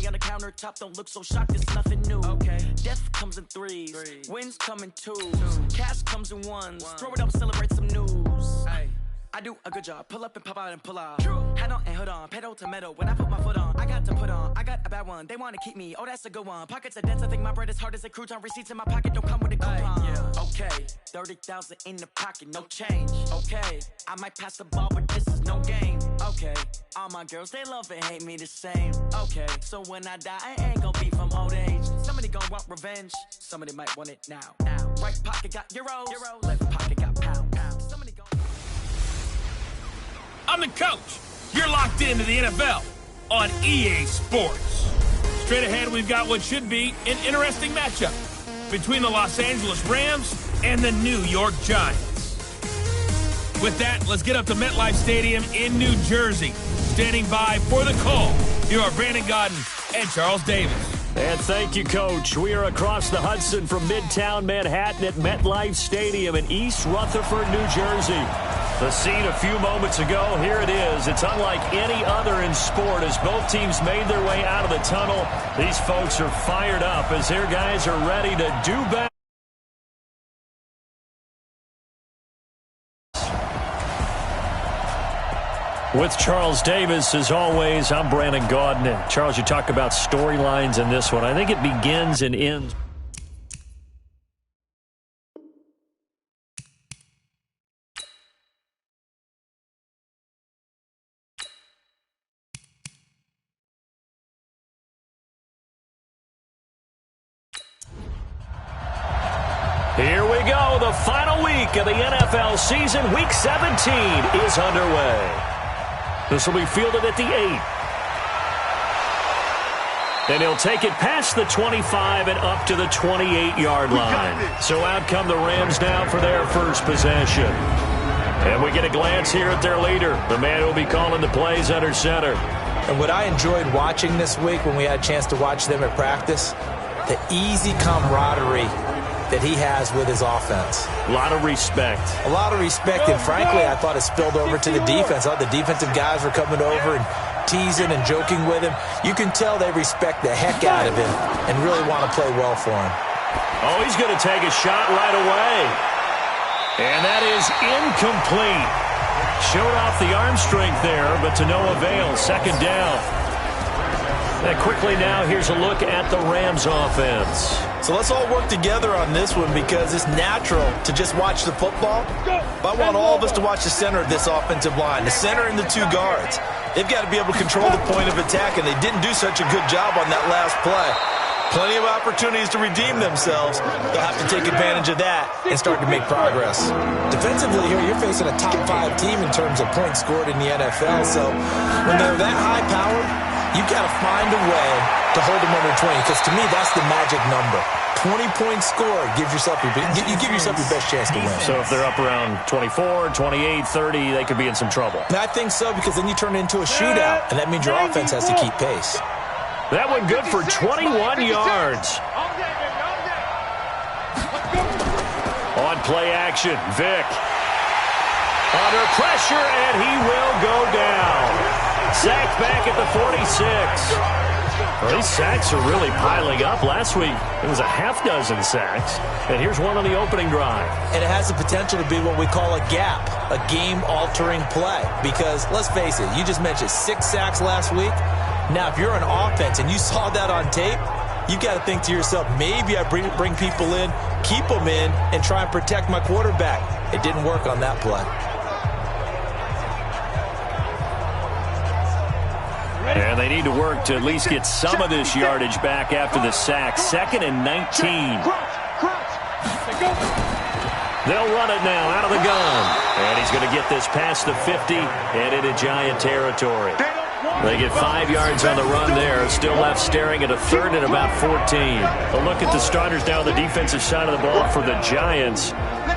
on the countertop, don't look so shocked, it's nothing new. Okay. Death comes in threes, wins come in twos, cash comes in ones. Throw it up, celebrate some news. Aye. I do a good job, pull up and pop out and pull out. True. Head on and hood on, pedal to metal. When I put my foot on, I got to put on. I got a bad one, they want to keep me. Oh, that's a good one. Pockets are dense, I think my bread is hard as a crouton. Receipts in my pocket don't come with a coupon. Yeah. Okay, 30,000 in the pocket, no change. Okay, I might pass the ball, but this is no game. Okay, all my girls, they love and hate me the same. Okay, so when I die, I ain't gonna be from old age. Somebody gonna want revenge, somebody might want it now. Right pocket got euros, left pocket got pounds. Somebody gonna... I'm the coach. You're locked into the NFL on EA Sports. Straight ahead, we've got what should be an interesting matchup between the Los Angeles Rams and the New York Giants. With that, let's get up to MetLife Stadium in New Jersey. Standing by for the call, here are Brandon Gaudin and Charles Davis. And thank you, Coach. We are across the Hudson from Midtown Manhattan at MetLife Stadium in East Rutherford, New Jersey. The scene a few moments ago, here it is. It's unlike any other in sport as both teams made their way out of the tunnel. These folks are fired up as their guys are ready to do battle. With Charles Davis, as always, I'm Brandon Gaudin. And Charles, you talk about storylines in this one. I think it begins and ends. Here we go. The final week of the NFL season. Week 17 is underway. This will be fielded at the 8. And he'll take it past the 25 and up to the 28-yard line. So out come the Rams now for their first possession. And we get a glance here at their leader, the man who will be calling the plays under center. And what I enjoyed watching this week when we had a chance to watch them at practice, the easy camaraderie that he has with his offense. A lot of respect. A lot of respect, and frankly, I thought it spilled over to the defense. I thought the defensive guys were coming over and teasing and joking with him. You can tell they respect the heck out of him and really want to play well for him. Oh, he's going to take a shot right away. And that is incomplete. Showed off the arm strength there, but to no avail. Second down. And quickly now, here's a look at the Rams offense. So let's all work together on this one because it's natural to just watch the football. But I want all of us to watch the center of this offensive line, the center and the two guards. They've got to be able to control the point of attack, and they didn't do such a good job on that last play. Plenty of opportunities to redeem themselves. They'll have to take advantage of that and start to make progress. Defensively here, you're facing a top-5 team in terms of points scored in the NFL. So when they're that high-powered, you've got to find a way to hold them under 20, because to me, that's the magic number. 20 points scored, you give yourself your best chance to win. So if they're up around 24, 28, 30, they could be in some trouble. And I think so, because then you turn it into a shootout, and that means your offense has to keep pace. That one good for 21 yards. On play action, Vic. Under pressure, and he will go down. Sacked back at the 46. Well, these sacks are really piling up. Last week, it was a half dozen sacks. And here's one on the opening drive. And it has the potential to be what we call a gap, a game-altering play. Because, let's face it, you just mentioned 6 sacks last week. Now, if you're an offense and you saw that on tape, you've got to think to yourself, maybe I bring people in, keep them in, and try and protect my quarterback. It didn't work on that play. And they need to work to at least get some of this yardage back after the sack. 2nd and 19. They'll run it now out of the gun. And he's going to get this past the 50 and into Giant territory. They get 5 yards on the run there. Still left staring at a 3rd and about 14. A look at the starters now on the defensive side of the ball for the Giants.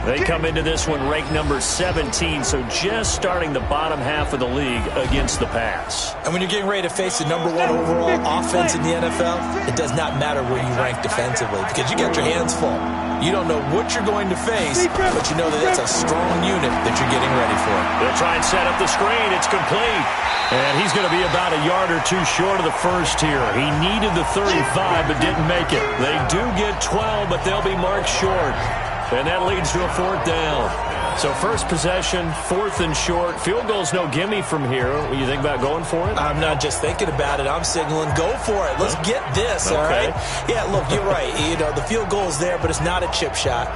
They come into this one ranked number 17, so just starting the bottom half of the league against the pass. And when you're getting ready to face the number 1 overall offense in the NFL, it does not matter where you rank defensively because you got your hands full. You don't know what you're going to face, but you know that it's a strong unit that you're getting ready for. They'll try and set up the screen. It's complete. And he's going to be about a yard or two short of the first here. He needed the 35, but didn't make it. They do get 12, but they'll be marked short. And that leads to a 4th down. So first possession, 4th and short. Field goal's no gimme from here. What do you think about going for it? I'm not just thinking about it. I'm signaling go for it. Let's get this, all right? Yeah, look, you're right. You know, the field goal's there, but it's not a chip shot.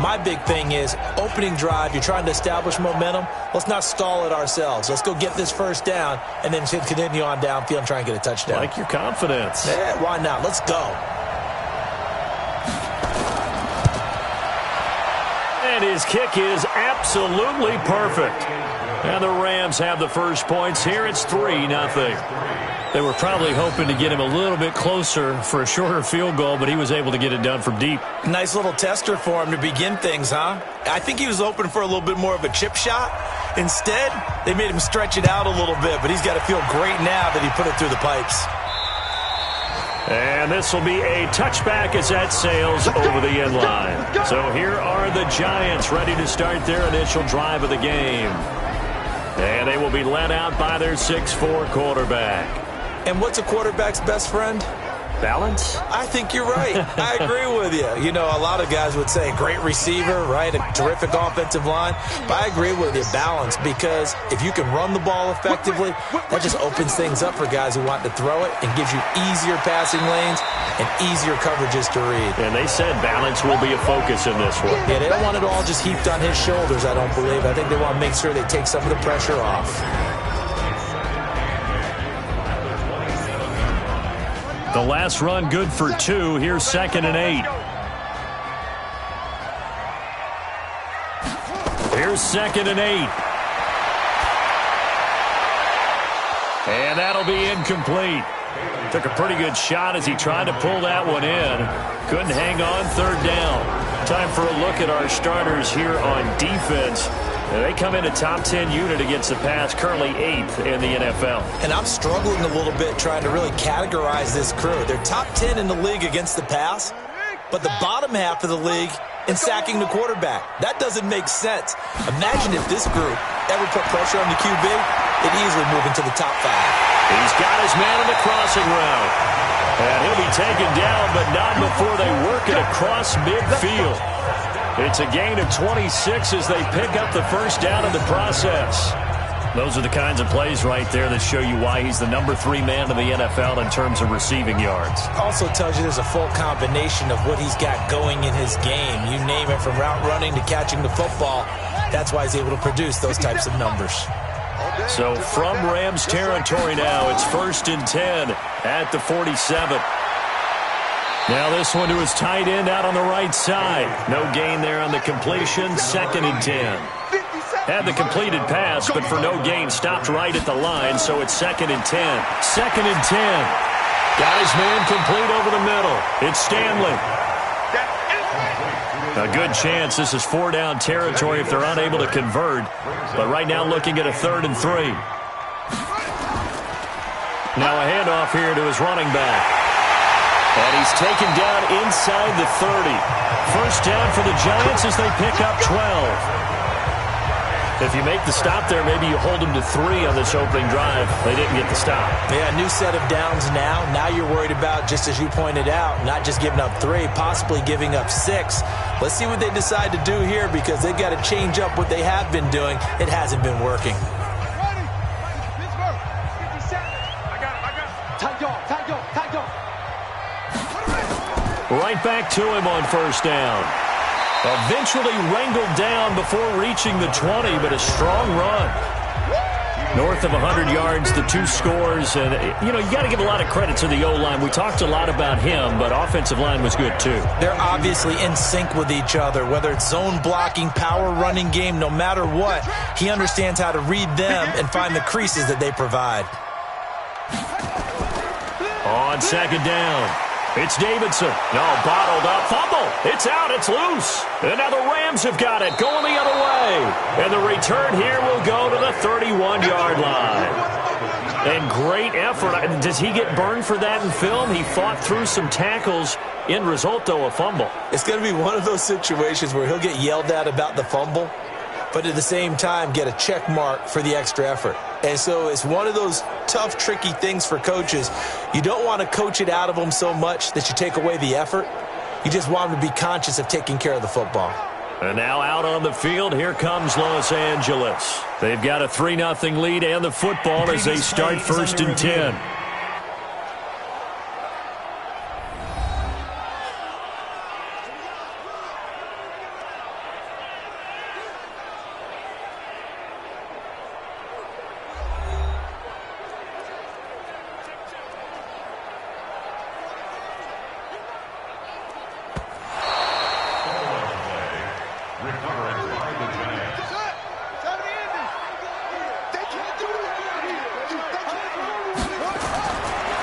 My big thing is opening drive. You're trying to establish momentum. Let's not stall it ourselves. Let's go get this first down and then continue on downfield and try and get a touchdown. Like your confidence. Yeah, why not? Let's go. And his kick is absolutely perfect. And the Rams have the first points here. It's 3-0. They were probably hoping to get him a little bit closer for a shorter field goal, but he was able to get it done from deep. Nice little tester for him to begin things, huh? I think he was hoping for a little bit more of a chip shot. Instead, they made him stretch it out a little bit, but he's got to feel great now that he put it through the pipes. And this will be a touchback as that sails over the end line. So here are the Giants ready to start their initial drive of the game. And they will be led out by their 6'4" quarterback. And what's a quarterback's best friend? Balance? I think you're right. I agree with you. You know, a lot of guys would say great receiver, right? A terrific offensive line. But I agree with you, balance, because if you can run the ball effectively, that just opens things up for guys who want to throw it and gives you easier passing lanes and easier coverages to read. And they said balance will be a focus in this one. Yeah, they don't want it all just heaped on his shoulders, I don't believe. I think they want to make sure they take some of the pressure off. The last run good for 2. Here's 2nd and 8. Here's 2nd and 8. And that'll be incomplete. Took a pretty good shot as he tried to pull that one in. Couldn't hang on. 3rd down. Time for a look at our starters here on defense. They come in a top 10 unit against the pass, currently 8th in the NFL. And I'm struggling a little bit trying to really categorize this crew. They're top 10 in the league against the pass, but the bottom half of the league in sacking the quarterback. That doesn't make sense. Imagine if this group ever put pressure on the QB, they'd easily move into the top 5. He's got his man on the crossing route. And he'll be taken down, but not before they work it across midfield. It's a gain of 26 as they pick up the first down in the process. Those are the kinds of plays right there that show you why he's the number 3 man in the NFL in terms of receiving yards. Also tells you there's a full combination of what he's got going in his game. You name it, from route running to catching the football. That's why he's able to produce those types of numbers. So from Rams territory now, it's 1st and 10 at the 47. Now this one to his tight end out on the right side. No gain there on the completion. 2nd and 10. Had the completed pass, but for no gain, stopped right at the line, so it's 2nd and 10. 2nd and 10. Got his man complete over the middle. It's Stanley. A good chance this is 4-down territory if they're unable to convert. But right now looking at a 3rd and 3. Now a handoff here to his running back. And he's taken down inside the 30. First down for the Giants as they pick up 12. If you make the stop there, maybe you hold them to 3 on this opening drive. They didn't get the stop. Yeah, new set of downs now. Now you're worried about, just as you pointed out, not just giving up 3, possibly giving up 6. Let's see what they decide to do here, because they've got to change up what they have been doing. It hasn't been working. Right back to him on first down. Eventually wrangled down before reaching the 20, but a strong run. North of 100 yards, the 2 scores. And, you know, you got to give a lot of credit to the O-line. We talked a lot about him, but offensive line was good too. They're obviously in sync with each other, whether it's zone blocking, power running game, no matter what. He understands how to read them and find the creases that they provide. On 2nd down. It's Davidson. No, bottled up. Fumble. It's out. It's loose. And now the Rams have got it. Going the other way. And the return here will go to the 31-yard line. And great effort. Does he get burned for that in film? He fought through some tackles. End result, though, a fumble. It's going to be one of those situations where he'll get yelled at about the fumble, but at the same time get a check mark for the extra effort. And so it's one of those tough, tricky things for coaches. You don't want to coach it out of them so much that you take away the effort. You just want them to be conscious of taking care of the football. And now out on the field, here comes Los Angeles. They've got a 3-0 lead and the football as they start 1st and 10.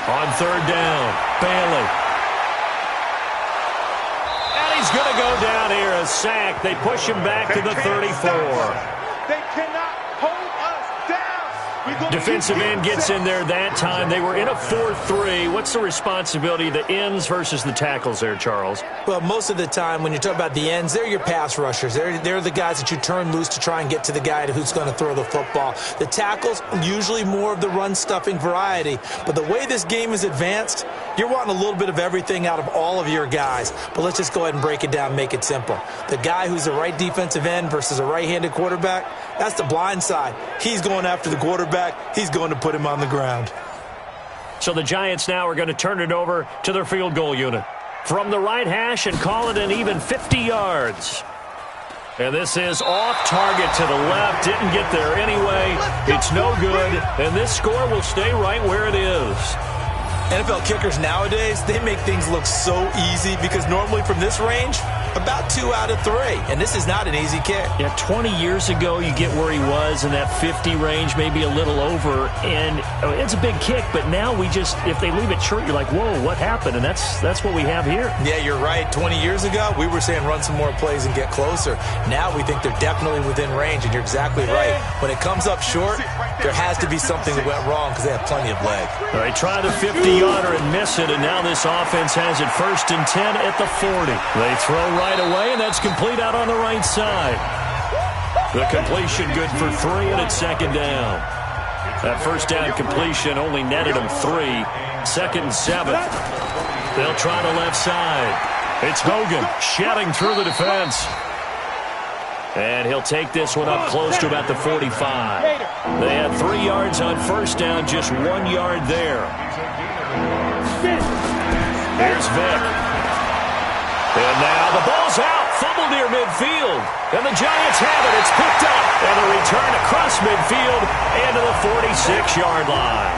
On 3rd down, Bailey. And he's going to go down here, a sack. They push him back to the 34. They cannot hold us down. Defensive end gets in there that time. They were in a 4-3. What's the responsibility of the ends versus the tackles there, Charles? Well, most of the time when you talk about the ends, they're your pass rushers. They're the guys that you turn loose to try and get to the guy who's going to throw the football. The tackles, usually more of the run-stuffing variety. But the way this game is advanced, you're wanting a little bit of everything out of all of your guys. But let's just go ahead and break it down and make it simple. The guy who's the right defensive end versus a right-handed quarterback, that's the blind side. He's going after the quarterback. He's going to put him on the ground. So the Giants now are going to turn it over to their field goal unit. From the right hash and call it an even 50 yards. And this is off target to the left. Didn't get there anyway. It's no good. And this score will stay right where it is. NFL kickers nowadays, they make things look so easy because normally from this range, about 2 out of 3. And this is not an easy kick. Yeah, 20 years ago, you get where he was in that 50 range, maybe a little over. And it's a big kick, but now we just, if they leave it short, you're like, whoa, what happened? And that's what we have here. Yeah, you're right. 20 years ago, we were saying run some more plays and get closer. Now we think they're definitely within range, and you're exactly right. When it comes up short, there has to be something that went wrong because they have plenty of leg. All right, try the 50-yarder and miss it, and now this offense has it 1st and 10 at the 40. They throw right away, and that's complete out on the right side. The completion good for 3, and it's 2nd down. That 1st down completion only netted them 3. 2nd and 7. They'll try the left side. It's Hogan shedding through the defense. And he'll take this one up close to about the 45. They had 3 yards on 1st down, just 1 yard there. Here's Vick. And now the ball's out. Fumble near midfield. And the Giants have it. It's picked up. And the return across midfield and to the 46-yard line.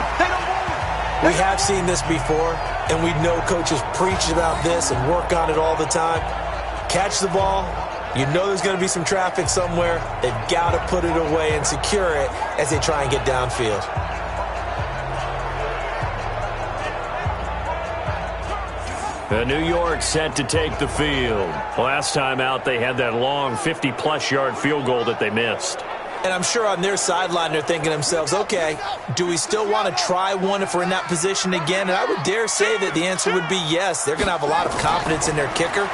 We have seen this before, and we know coaches preach about this and work on it all the time. Catch the ball. You know there's going to be some traffic somewhere. They've got to put it away and secure it as they try and get downfield. New York set to take the field. Last time out, they had that long 50-plus yard field goal that they missed. And I'm sure on their sideline, they're thinking to themselves, okay, do we still want to try one if we're in that position again? And I would dare say that the answer would be yes. They're going to have a lot of confidence in their kicker.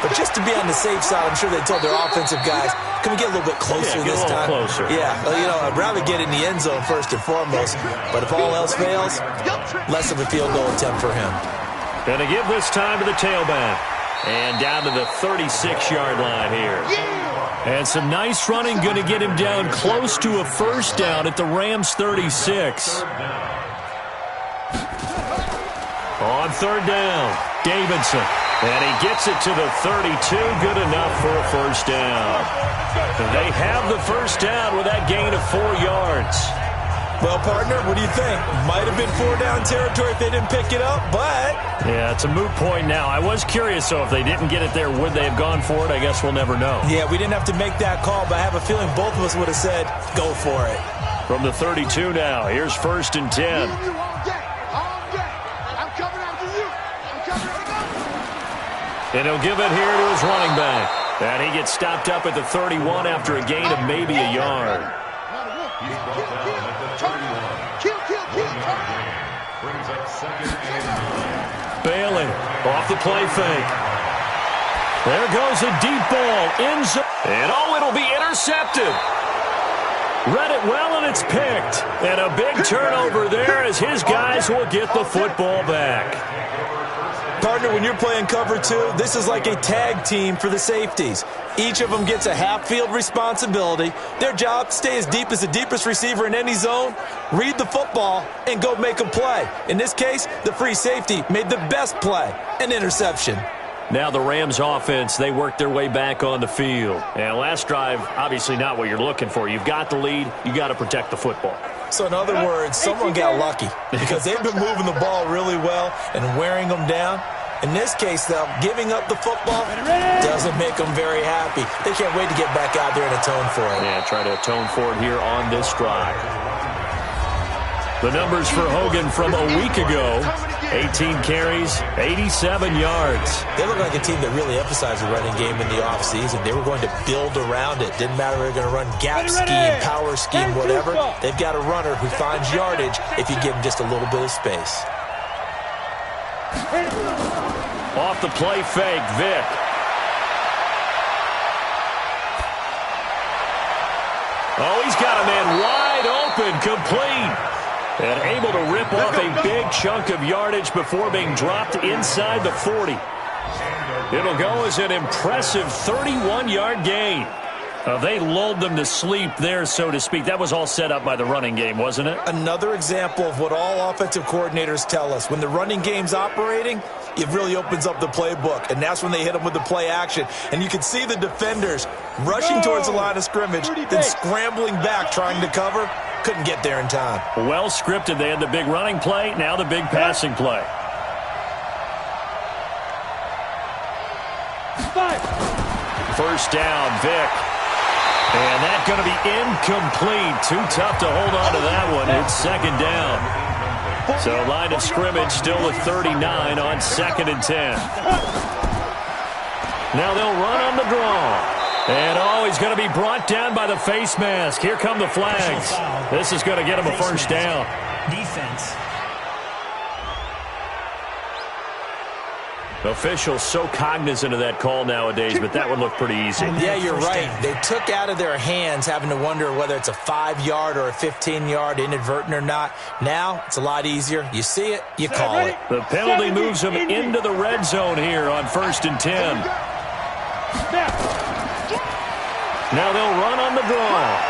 But just to be on the safe side, I'm sure they told their offensive guys, can we get a little bit closer this time? Closer. Yeah, well, you know, I'd rather get in the end zone first and foremost. But if all else fails, less of a field goal attempt for him. Going to give this time to the tailback. And down to the 36-yard line here. And some nice running, going to get him down close to a 1st down at the Rams 36. On 3rd down, Davidson. And he gets it to the 32, good enough for a 1st down. They have the 1st down with that gain of 4 yards. Well, partner, what do you think? Might have been 4-down territory if they didn't pick it up, but... Yeah, it's a moot point now. I was curious, though, if they didn't get it there, would they have gone for it? I guess we'll never know. Yeah, we didn't have to make that call, but I have a feeling both of us would have said, go for it. From the 32 now, here's 1st and 10. And he'll give it here to his running back. And he gets stopped up at the 31 after a gain of maybe a yard. Bailey off the play fake. There goes a deep ball. And it'll be intercepted. Read it well, and it's picked. And a big turnover there as his guys will get the football back. Partner, when you're playing cover two, this is like a tag team for the safeties. Each of them gets a half-field responsibility. Their job, stay as deep as the deepest receiver in any zone, read the football, and go make a play. In this case, the free safety made the best play, an interception. Now the Rams offense, they work their way back on the field. And last drive, obviously not what you're looking for. You've got the lead. You got to protect the football. So in other words, someone got lucky because they've been moving the ball really well and wearing them down. In this case, though, giving up the football doesn't make them very happy. They can't wait to get back out there and atone for it. Yeah, try to atone for it here on this drive. The numbers for Hogan from a week ago: 18 carries, 87 yards. They look like a team that really emphasized the running game in the offseason. They were going to build around it. Didn't matter if they were going to run gap scheme, power scheme, whatever. They've got a runner who finds yardage if you give him just a little bit of space. Off the play fake, Vick. Oh, he's got a man wide open, complete. And able to rip off a big chunk of yardage before being dropped inside the 40. It'll go as an impressive 31-yard gain. They lulled them to sleep there, so to speak. That was all set up by the running game, wasn't it? Another example of what all offensive coordinators tell us. When the running game's operating, it really opens up the playbook, and that's when they hit them with the play action. And you can see the defenders rushing towards the line of scrimmage, then scrambling back trying to cover. Couldn't get there in time. Well scripted. They had the big running play, now the big passing play. First down, Vick. And that's going to be incomplete. Too tough to hold on to that one. It's second down. So line of scrimmage still with 39 on 2nd and 10. Now they'll run on the draw. And he's going to be brought down by the face mask. Here come the flags. This is going to get him a first down. Defense. Officials so cognizant of that call nowadays, but that one looked pretty easy. Yeah, you're right. They took out of their hands having to wonder whether it's a 5-yard or a 15-yard, inadvertent or not. Now it's a lot easier. You see it, you call it. The penalty moves them into the red zone here on 1st and 10. Now they'll run on the draw.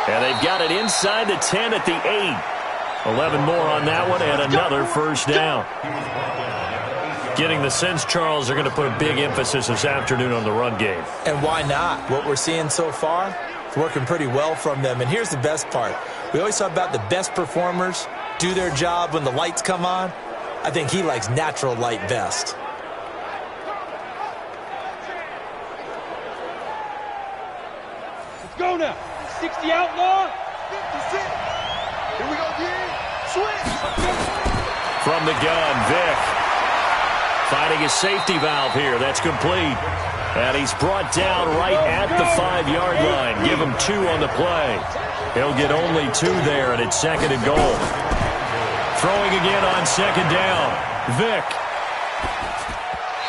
And they've got it inside the 10 at the 8. 11 more on that one and another first down. Getting the sense, Charles, they're going to put a big emphasis this afternoon on the run game. And why not? What we're seeing so far, it's working pretty well from them. And here's the best part. We always talk about the best performers do their job when the lights come on. I think he likes natural light best. Let's go now. 60 outlaw. 56. Here we go, D. Switch. From the gun, Vick. Finding his safety valve here. That's complete. And he's brought down right at the 5-yard line. Give him 2 on the play. He'll get only 2 there, and it's 2nd and goal. Throwing again on 2nd down. Vick.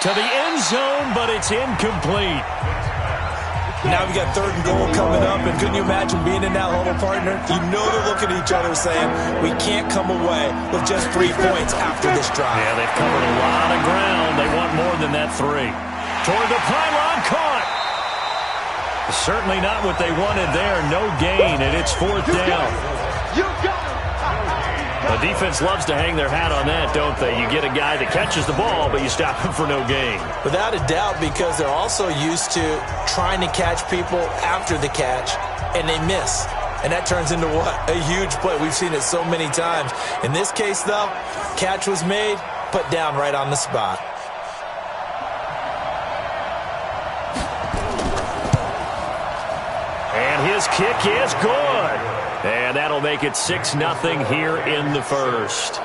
To the end zone, but it's incomplete. Now we got 3rd and goal coming up, and couldn't you imagine being in that huddle, partner? You know they're looking at each other saying, we can't come away with just 3 points after this drive. Yeah, they've covered a lot of ground. They want more than that 3. Toward the pylon, caught. Certainly not what they wanted there. No gain, and it's 4th down. You got it. The defense loves to hang their hat on that, don't they? You get a guy that catches the ball, but you stop him for no gain. Without a doubt, because they're also used to trying to catch people after the catch, and they miss. And that turns into what? A huge play. We've seen it so many times. In this case, though, catch was made, put down right on the spot. And his kick is good. And that'll make it 6-0 here in the first.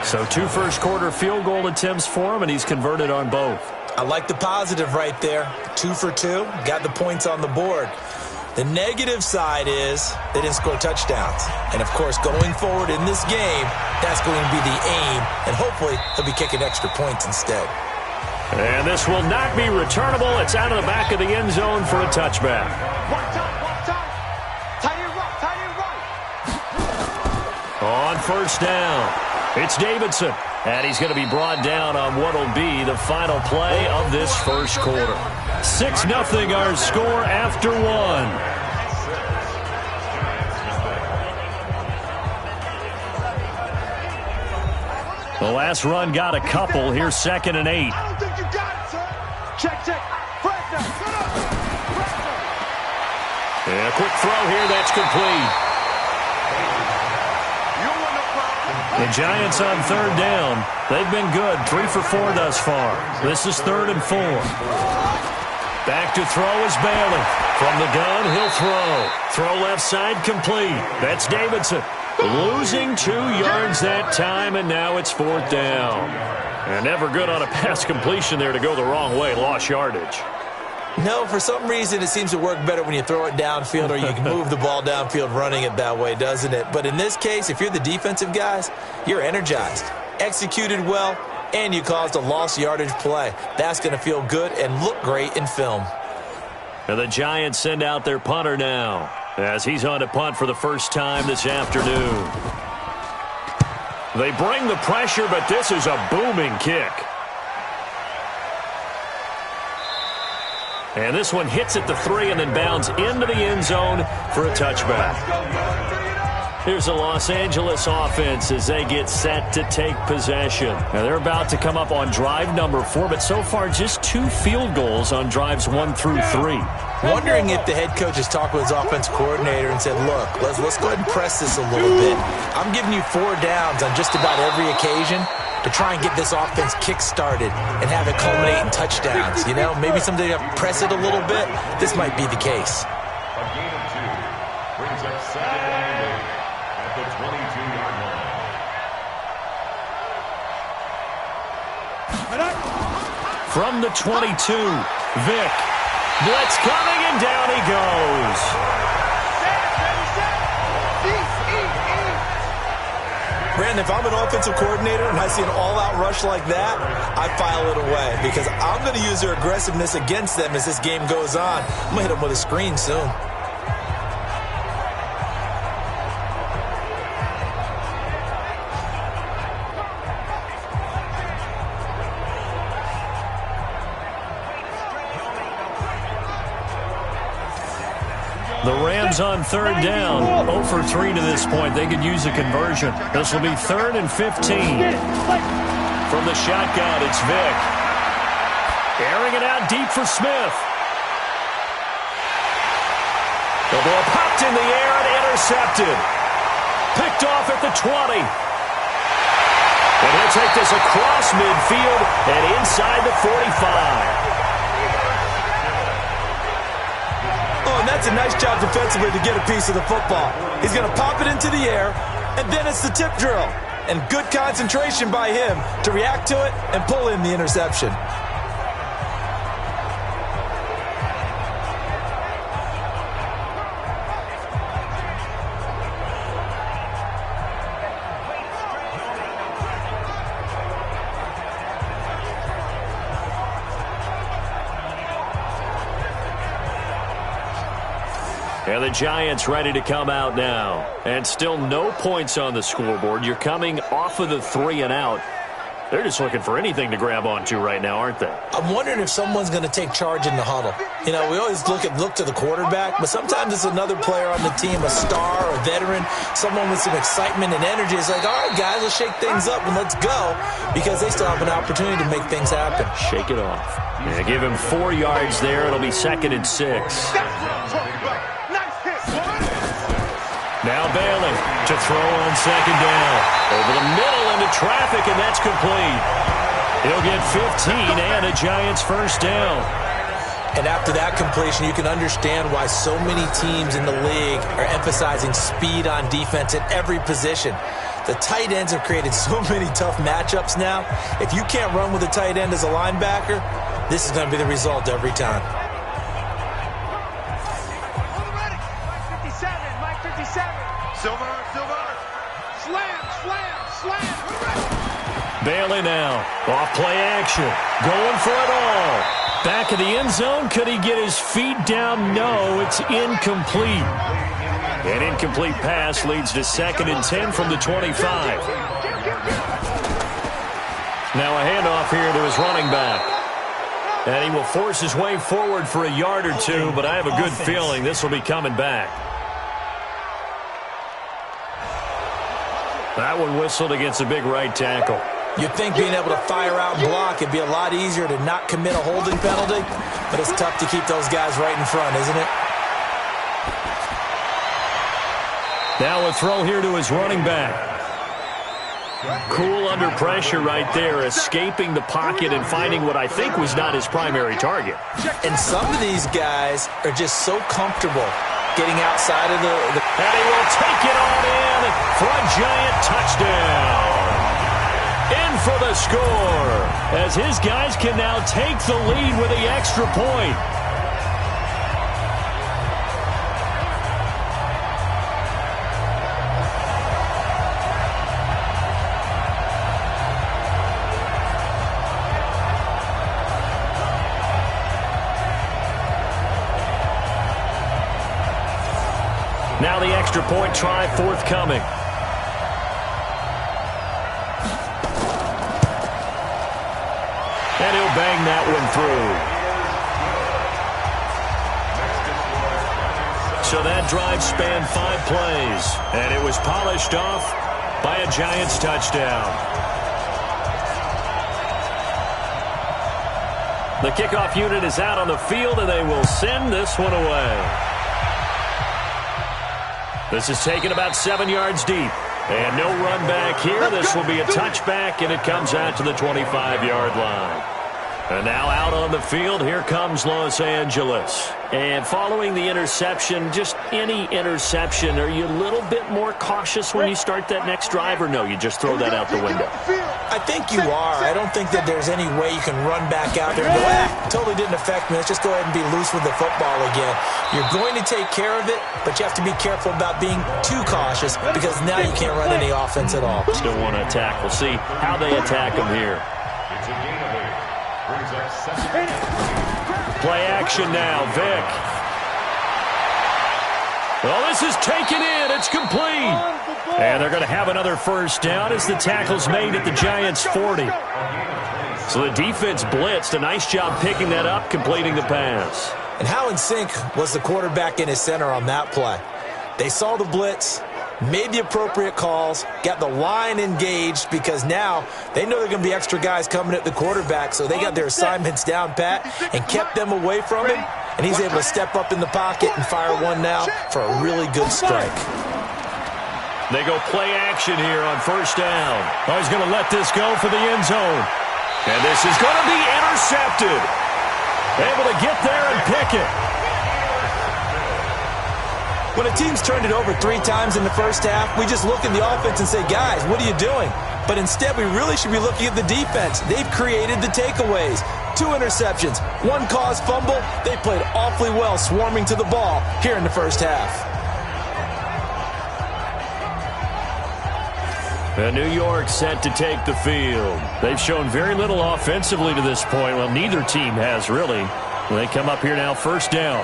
So 2 first-quarter field goal attempts for him, and he's converted on both. I like the positive right there. 2 for 2, got the points on the board. The negative side is they didn't score touchdowns. And, of course, going forward in this game, that's going to be the aim, and hopefully he'll be kicking extra points instead. And this will not be returnable. It's out of the back of the end zone for a touchback. One time. Tight end right. On first down, it's Davidson. And he's going to be brought down on what will be the final play of this first quarter. 6-0 our score after 1. The last run got a couple. Here's 2nd and 8. I don't think you got it, sir. Check. Flag down. And a quick throw here. That's complete. The Giants on 3rd down. They've been good. 3 for 4 thus far. This is 3rd and 4. Back to throw is Bailey. From the gun, he'll throw. Throw left side complete. That's Davidson. Losing 2 yards that time, and now it's 4th down. And never good on a pass completion there to go the wrong way. Lost yardage. No, for some reason it seems to work better when you throw it downfield or you can move the ball downfield running it that way, doesn't it? But in this case, if you're the defensive guys, you're energized, executed well, and you caused a lost yardage play. That's going to feel good and look great in film. And the Giants send out their punter now as he's on to punt for the first time this afternoon. They bring the pressure, but this is a booming kick. And this one hits at the 3 and then bounds into the end zone for a touchback. Here's the Los Angeles offense as they get set to take possession. Now they're about to come up on drive number 4, but so far just 2 field goals on drives 1 through 3. Wondering if the head coach has talked with his offense coordinator and said, look, let's go ahead and press this a little bit. I'm giving you 4 downs on just about every occasion to try and get this offense kick-started and have it culminate in touchdowns. You know, maybe someday you have to press it a little bit. This might be the case. A gain of 2 brings up 2nd and 8 at the 22-yard line. From the 22, Vick. Blitz coming, and down he goes. Brandon, if I'm an offensive coordinator and I see an all-out rush like that, I file it away because I'm going to use their aggressiveness against them as this game goes on. I'm going to hit them with a screen soon. The Rams on 3rd down, 0 for 3 to this point. They could use a conversion. This will be 3rd and 15. From the shotgun, it's Vick. Airing it out deep for Smith. The ball popped in the air and intercepted. Picked off at the 20. And he'll take this across midfield and inside the 45. And that's a nice job defensively to get a piece of the football. He's going to pop it into the air, and then it's the tip drill. And good concentration by him to react to it and pull in the interception. And the Giants ready to come out now. And still no points on the scoreboard. You're coming off of the 3 and out. They're just looking for anything to grab onto right now, aren't they? I'm wondering if someone's going to take charge in the huddle. You know, we always look to the quarterback, but sometimes it's another player on the team, a star, a veteran, someone with some excitement and energy. It's like, all right, guys, let's shake things up and let's go, because they still have an opportunity to make things happen. Shake it off. Yeah, give him 4 yards there. It'll be 2nd and 6. Now Bailey to throw on 2nd down. Over the middle into traffic, and that's complete. He'll get 15 and a Giants first down. And after that completion, you can understand why so many teams in the league are emphasizing speed on defense at every position. The tight ends have created so many tough matchups now. If you can't run with a tight end as a linebacker, this is going to be the result every time. Mike 57. Silver. Slam. Bailey now. Off play action. Going for it all. Back of the end zone. Could he get his feet down? No, it's incomplete. An incomplete pass leads to 2nd and 10 from the 25. Now a handoff here to his running back. And he will force his way forward for a yard or two, but I have a good feeling this will be coming back. That one whistled against a big right tackle. You'd think being able to fire out and block it'd be a lot easier to not commit a holding penalty, but it's tough to keep those guys right in front, isn't it? Now a throw here to his running back. Cool under pressure right there, escaping the pocket and finding what I think was not his primary target. And some of these guys are just so comfortable getting outside of the... And he will take it on in for a giant touchdown. In for the score, as his guys can now take the lead with the extra point. Now the extra point try forthcoming. And he'll bang that one through. So that drive spanned 5 plays, and it was polished off by a Giants touchdown. The kickoff unit is out on the field, and they will send this one away. This is taken about 7 yards deep. And no run back here. This will be a touchback, and it comes out to the 25-yard line. And now out on the field, here comes Los Angeles. And following the interception, just any interception, are you a little bit more cautious when you start that next drive, or no, you just throw that out the window? I think you are. I don't think that there's any way you can run back out there and go, totally didn't affect me. Let's just go ahead and be loose with the football again. You're going to take care of it, but you have to be careful about being too cautious because now you can't run any offense at all. Still want to attack. We'll see how they attack them here. It's a gain of 8. Brings up 2nd. Play action now, Vic. Well, this is taken in. It's complete. And they're going to have another first down as the tackle's made at the Giants' 40. So the defense blitzed. A nice job picking that up, completing the pass. And how in sync was the quarterback in his center on that play? They saw the blitz, made the appropriate calls, got the line engaged because now they know there are going to be extra guys coming at the quarterback, so they got their assignments down pat and kept them away from him, and he's able to step up in the pocket and fire one now for a really good strike. They go play action here on first down. Oh, he's going to let this go for the end zone. And this is going to be intercepted. Able to get there and pick it. When a team's turned it over 3 times in the first half, we just look at the offense and say, guys, what are you doing? But instead, we really should be looking at the defense. They've created the takeaways. 2 interceptions, 1 caused fumble. They played awfully well swarming to the ball here in the first half. And New York set to take the field. They've shown very little offensively to this point. Well, neither team has really. They come up here now, first down.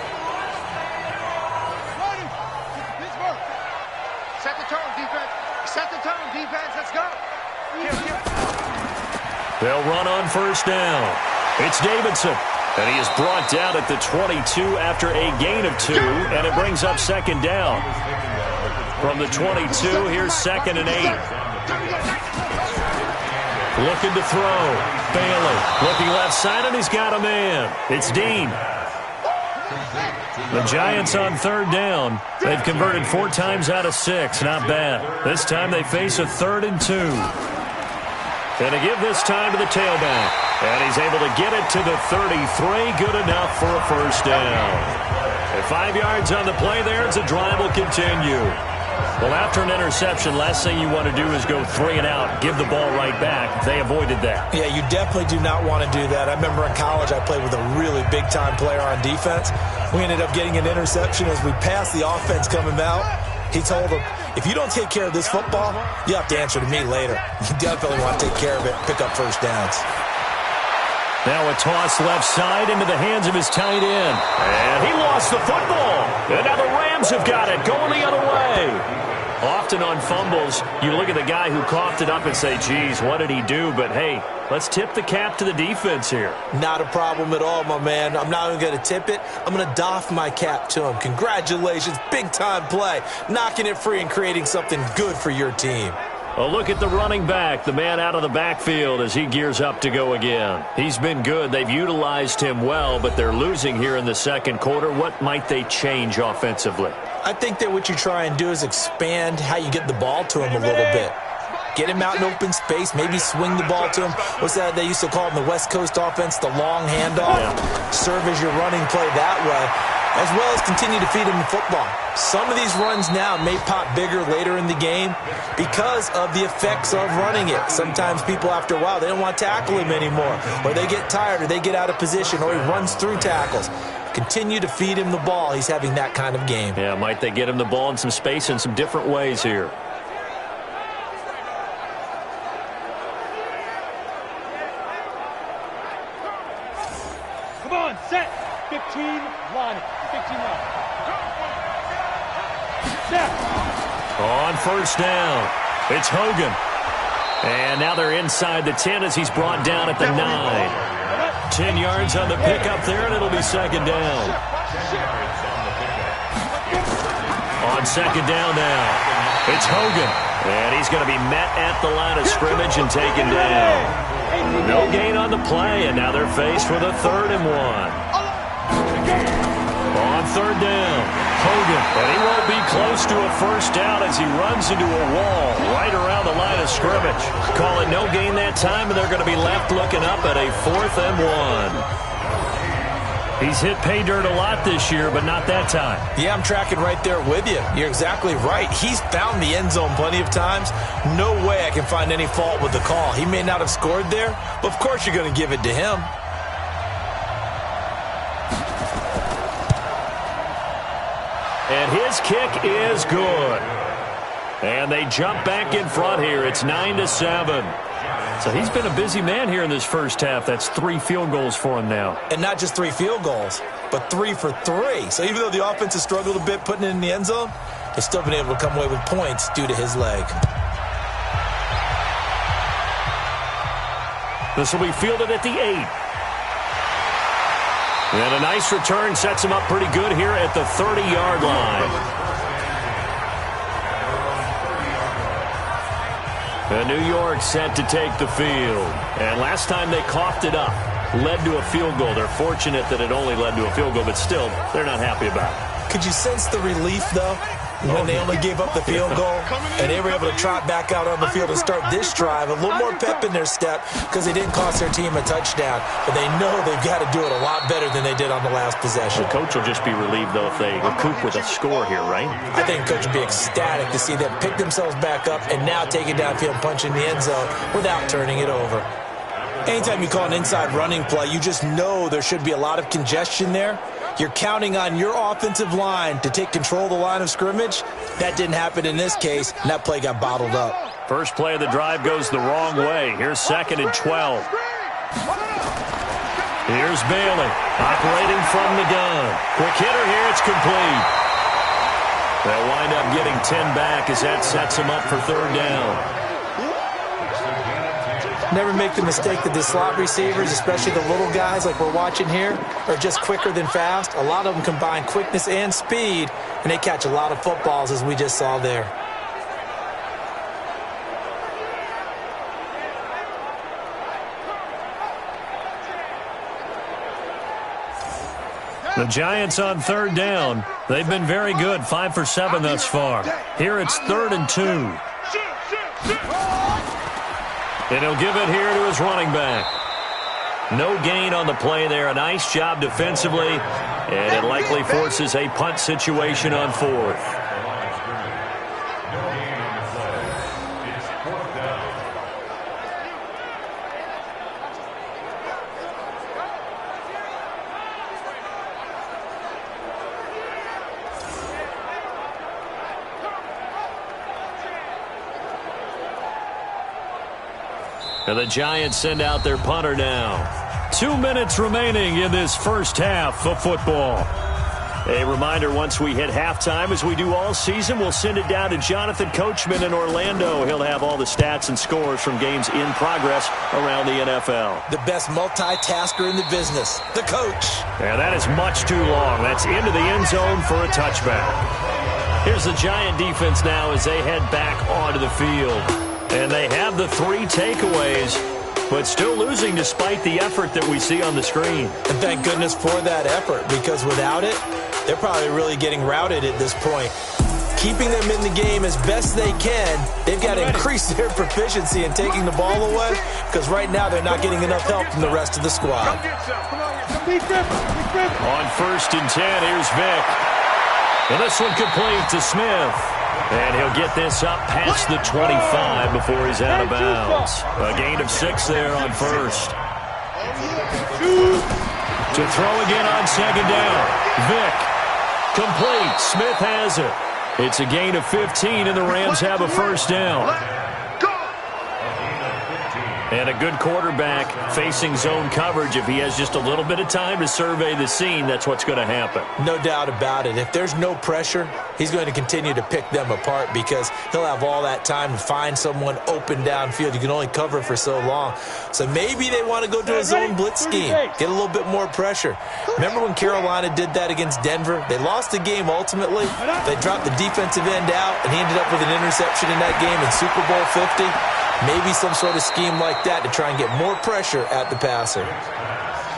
Set the tone, defense. Set the tone, defense. Let's go. They'll run on first down. It's Davidson. And he is brought down at the 22 after a gain of 2. And it brings up second down. From the 22, here's 2nd and 8. Looking to throw. Bailey looking left side, and he's got a man. It's Dean. The Giants on third down. They've converted 4 times out of 6. Not bad. This time they face a 3rd and 2. Going to give this time to the tailback. And he's able to get it to the 33. Good enough for a first down. And 5 yards on the play there as the drive will continue. Well, after an interception, last thing you want to do is go 3 and out, give the ball right back. They avoided that. Yeah, you definitely do not want to do that. I remember in college I played with a really big-time player on defense. We ended up getting an interception as we passed the offense coming out. He told him, if you don't take care of this football, you have to answer to me later. You definitely want to take care of it, pick up first downs. Now a toss left side into the hands of his tight end. And he lost the football. And now the Rams have got it, going the other way. Often on fumbles, you look at the guy who coughed it up and say, geez, what did he do? But, hey, let's tip the cap to the defense here. Not a problem at all, my man. I'm not even going to tip it. I'm going to doff my cap to him. Congratulations, big-time play. Knocking it free and creating something good for your team. A look at the running back, the man out of the backfield as he gears up to go again. He's been good. They've utilized him well, but they're losing here in the second quarter. What might they change offensively? I think that what you try and do is expand how you get the ball to him a little bit. Get him out in open space, maybe swing the ball to him. What's that they used to call it in the West Coast offense, the long handoff? Yeah. Serve as your running play that way, as well as continue to feed him the football. Some of these runs now may pop bigger later in the game because of the effects of running it. Sometimes people, after a while, they don't want to tackle him anymore, or they get tired, or they get out of position, or he runs through tackles. Continue to feed him the ball. He's having that kind of game. Yeah, might they get him the ball in some space in some different ways here. Come on, set. 15, line. 15 line. Set. On first down, it's Hogan. And now they're inside the 10 as he's brought down at the 9. 10 yards on the pickup there, and it'll be second down. On second down now, it's Hogan. And he's going to be met at the line of scrimmage and taken down. No gain on the play, and now they're faced with a 3rd and 1. On third down, Hogan, and he won't be close to a first down as he runs into a wall right around the line of scrimmage. Call it no gain that time, and they're going to be left looking up at a 4th and 1. He's hit pay dirt a lot this year, but not that time. Yeah, I'm tracking right there with you. You're exactly right. He's found the end zone plenty of times. No way I can find any fault with the call. He may not have scored there, but of course you're going to give it to him. And his kick is good. And they jump back in front here. It's 9-7. So he's been a busy man here in this first half. That's 3 field goals for him now. And not just 3 field goals, but 3 for 3. So even though the offense has struggled a bit putting it in the end zone, they've still been able to come away with points due to his leg. This will be fielded at the 8. And a nice return sets him up pretty good here at the 30-yard line. And New York set to take the field. And last time they coughed it up, led to a field goal. They're fortunate that it only led to a field goal, but still, they're not happy about it. Could you sense the relief, though, when they only gave up the field goal and they were able to trot back out on the field and start this drive? A little more pep in their step because they didn't cost their team a touchdown, but they know they've got to do it a lot better than they did on the last possession. The coach will just be relieved, though, if they recoup with a score here, right? I think the coach will be ecstatic to see them pick themselves back up and now take it downfield and punch in the end zone without turning it over. Anytime you call an inside running play, you just know there should be a lot of congestion there. You're counting on your offensive line to take control of the line of scrimmage. That didn't happen in this case, and that play got bottled up. First play of the drive goes the wrong way. Here's 2nd and 12. Here's Bailey operating from the gun. Quick hitter here, it's complete. They'll wind up getting 10 back as that sets them up for 3rd down. Never make the mistake that the slot receivers, especially the little guys like we're watching here, are just quicker than fast. A lot of them combine quickness and speed, and they catch a lot of footballs, as we just saw there. The Giants on 3rd down. They've been very good, 5 for 7 thus far. Here it's 3rd and 2. And he'll give it here to his running back. No gain on the play there. A nice job defensively, and it likely forces a punt situation on fourth. And the Giants send out their punter now. 2 minutes remaining in this first half of football. A reminder, once we hit halftime, as we do all season, we'll send it down to Jonathan Coachman in Orlando. He'll have all the stats and scores from games in progress around the NFL. The best multitasker in the business, the coach. And that is much too long. That's into the end zone for a touchback. Here's the Giant defense now as they head back onto the field. And they have the 3 takeaways, but still losing despite the effort that we see on the screen. And thank goodness for that effort, because without it, they're probably really getting routed at this point. Keeping them in the game as best they can, they've got to increase their proficiency in taking the ball away, because right now they're not getting enough help from the rest of the squad. On 1st and 10, here's Vick. And this one complete to Smith. And he'll get this up past the 25 before he's out of bounds. A gain of 6 there on 1st. To throw again on 2nd down. Vick. Complete. Smith has it. It's a gain of 15, and the Rams have a 1st down. And a good quarterback facing zone coverage. If he has just a little bit of time to survey the scene, that's what's going to happen. No doubt about it. If there's no pressure, he's going to continue to pick them apart, because he'll have all that time to find someone open downfield. You can only cover for so long. So maybe they want to go to a zone blitz scheme, get a little bit more pressure. Remember when Carolina did that against Denver? They lost the game ultimately. They dropped the defensive end out, and he ended up with an interception in that game in Super Bowl 50. Maybe some sort of scheme like that to try and get more pressure at the passer.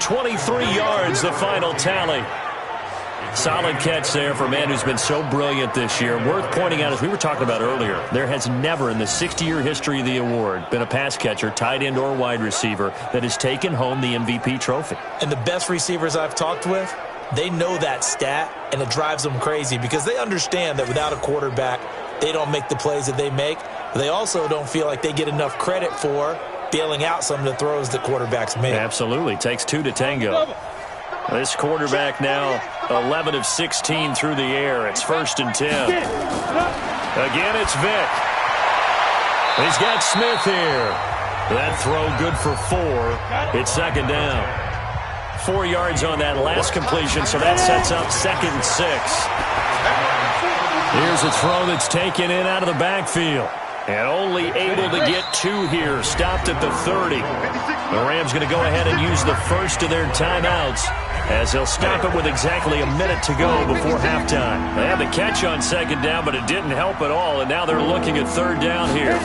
23 yards, the final tally. Solid catch there for a man who's been so brilliant this year. Worth pointing out, as we were talking about earlier, there has never in the 60-year history of the award been a pass catcher, tight end, or wide receiver that has taken home the MVP trophy. And the best receivers I've talked with, they know that stat, and it drives them crazy, because they understand that without a quarterback, they don't make the plays that they make. But they also don't feel like they get enough credit for bailing out some of the throws that quarterbacks make. Absolutely. Takes 2 to tango. This quarterback now 11 of 16 through the air. It's 1st and 10. Again, it's Vick. He's got Smith here. That throw good for 4. It's 2nd down. 4 yards on that last completion, so that sets up 2nd and 6. Here's a throw that's taken in out of the backfield. And only able to get 2 here. Stopped at the 30. The Rams going to go ahead and use the first of their timeouts, as they'll stop it with exactly a minute to go before halftime. They had the catch on 2nd down, but it didn't help at all, and now they're looking at 3rd down here.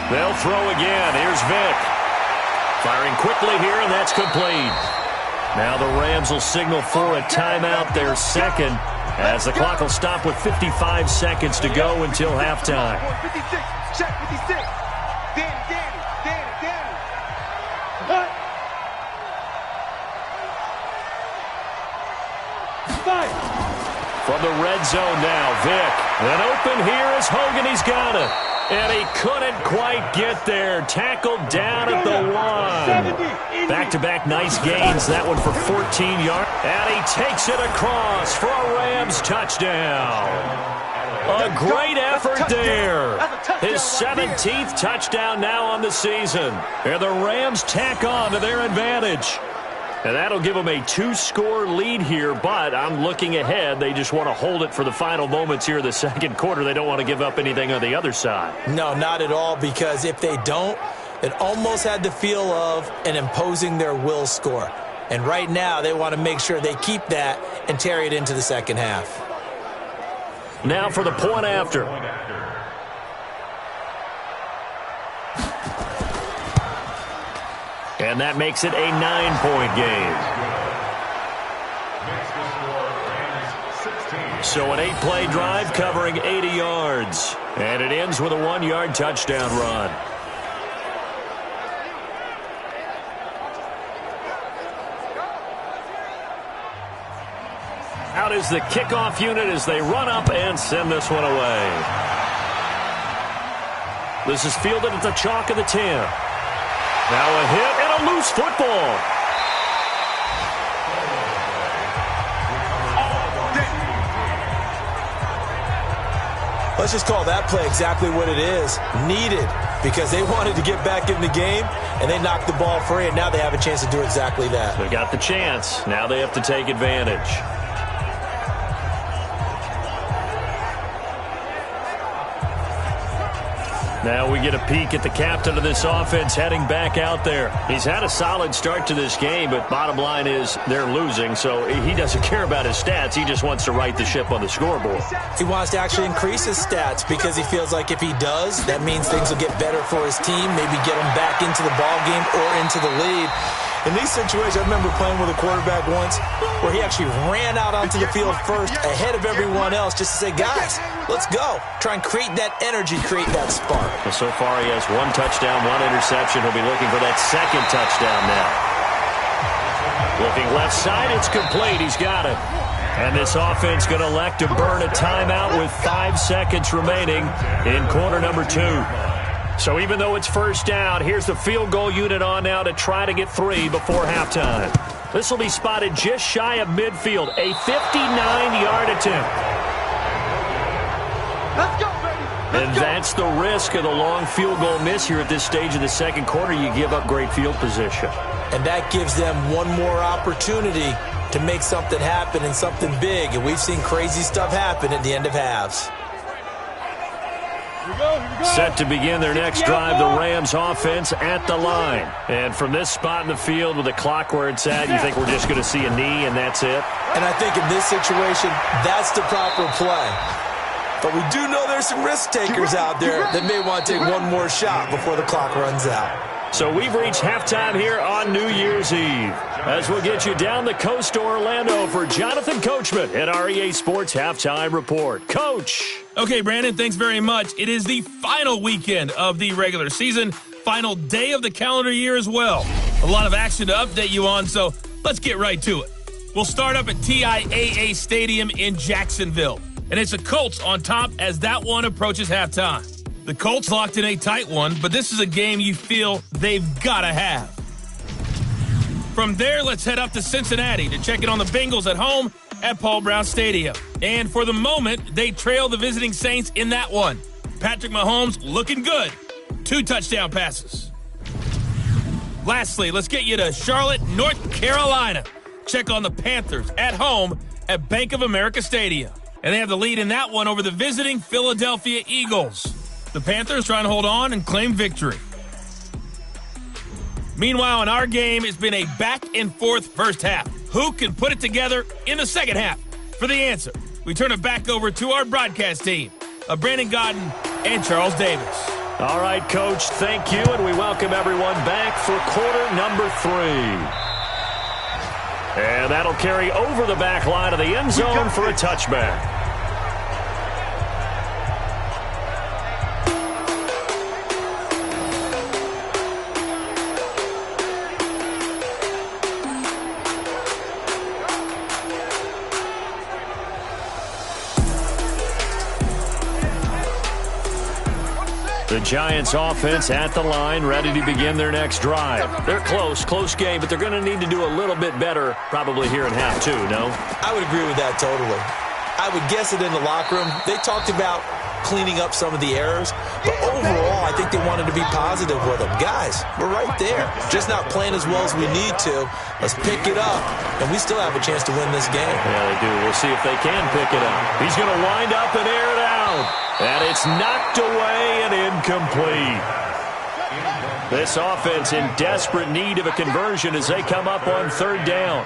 They'll throw again. Here's Vick. Firing quickly here, and that's complete. Now the Rams will signal for a timeout, their 2nd, as the clock will stop with 55 seconds to go until halftime. 56, check 56. Danny. From the red zone now, Vick. And open here is Hogan. He's got it. And he couldn't quite get there. Tackled down at the 1. Back-to-back nice gains. That one for 14 yards. And he takes it across for a Rams touchdown. A great effort there. His 17th touchdown now on the season. And the Rams tack on to their advantage. And that'll give them a 2-score lead here, but I'm looking ahead. They just want to hold it for the final moments here in the 2nd quarter. They don't want to give up anything on the other side. No, not at all, because if they don't, it almost had the feel of an imposing their will score. And right now, they want to make sure they keep that and carry it into the 2nd half. Now for the point after. And that makes it a 9-point game. So an 8-play drive covering 80 yards. And it ends with a 1-yard touchdown run. Out is the kickoff unit as they run up and send this one away. This is fielded at the chalk of the 10. Now a hit and a loose football. Let's just call that play exactly what it is. Needed, because they wanted to get back in the game, and they knocked the ball free, and now they have a chance to do exactly that. They got the chance. Now they have to take advantage. Now we get a peek at the captain of this offense heading back out there. He's had a solid start to this game, but bottom line is they're losing, so he doesn't care about his stats. He just wants to right the ship on the scoreboard. He wants to actually increase his stats because he feels like if he does, that means things will get better for his team, maybe get him back into the ball game or into the lead. In these situations, I remember playing with a quarterback once where he actually ran out onto the field first ahead of everyone else just to say, guys, let's go. Try and create that energy, create that spark. Well, so far he has 1 touchdown, 1 interception. He'll be looking for that second touchdown now. Looking left side, it's complete. He's got it. And this offense going to elect to burn a timeout with 5 seconds remaining in quarter number 2. So even though it's first down, here's the field goal unit on now to try to get 3 before halftime. This will be spotted just shy of midfield, a 59-yard attempt. Let's go, baby. And that's the risk of the long field goal miss here at this stage of the second quarter. You give up great field position. And that gives them one more opportunity to make something happen and something big. And we've seen crazy stuff happen at the end of halves. Here we go. Set to begin their next drive, the Rams offense at the line. And from this spot in the field with the clock where it's at, you think we're just going to see a knee and that's it? And I think in this situation, that's the proper play. But we do know there's some risk takers out there that may want to take one more shot before the clock runs out. So we've reached halftime here on New Year's Eve. As we'll get you down the coast to Orlando for Jonathan Coachman at our EA Sports Halftime Report. Coach. Okay, Brandon, thanks very much. It is the final weekend of the regular season, final day of the calendar year as well. A lot of action to update you on, so let's get right to it. We'll start up at TIAA Stadium in Jacksonville, and it's the Colts on top as that one approaches halftime. The Colts locked in a tight one, but this is a game you feel they've got to have. From there, let's head up to Cincinnati to check in on the Bengals at home at Paul Brown Stadium. And for the moment, they trail the visiting Saints in that one. Patrick Mahomes looking good. 2 touchdown passes. Lastly, let's get you to Charlotte, North Carolina. Check on the Panthers at home at Bank of America Stadium. And they have the lead in that one over the visiting Philadelphia Eagles. The Panthers trying to hold on and claim victory. Meanwhile, in our game, it's been a back-and-forth first half. Who can put it together in the second half? For the answer, we turn it back over to our broadcast team of Brandon Godden and Charles Davis. All right, Coach, thank you, and we welcome everyone back for quarter number 3. And that'll carry over the back line of the end zone for a touchback. The Giants offense at the line, ready to begin their next drive. They're close game, but they're going to need to do a little bit better probably here in half 2, no? I would agree with that totally. I would guess it in the locker room. They talked about cleaning up some of the errors, but overall, I think they wanted to be positive with them. Guys, we're right there. Just not playing as well as we need to. Let's pick it up, and we still have a chance to win this game. Yeah, they do. We'll see if they can pick it up. He's going to wind up and air it out. And it's knocked away and incomplete. This offense in desperate need of a conversion as they come up on third down.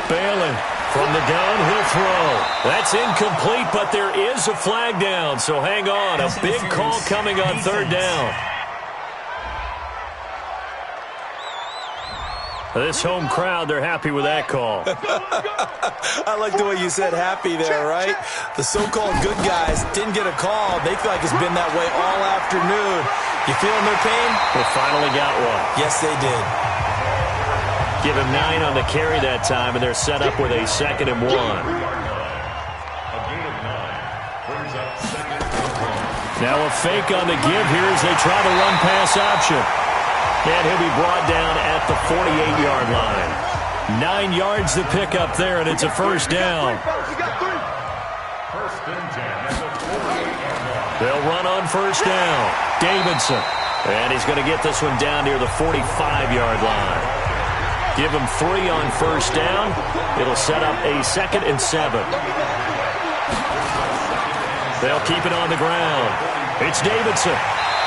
Balin from the downhill throw. That's incomplete, but there is a flag down, so hang on. A big call coming on third down. This home crowd, they're happy with that call. I like the way you said happy there, right? The so-called good guys didn't get a call. They feel like it's been that way all afternoon. You feeling their pain? They finally got one. Yes, they did. Give him 9 on the carry that time, and they're set up with a 2nd and 1. Now a fake on the give here as they try to run pass option. And he'll be brought down at the 48-yard line. 9 yards to pick up there, and it's a first down. They'll run on first down. Davidson. And he's going to get this one down near the 45-yard line. Give him 3 on first down. It'll set up a 2nd and 7. They'll keep it on the ground. It's Davidson.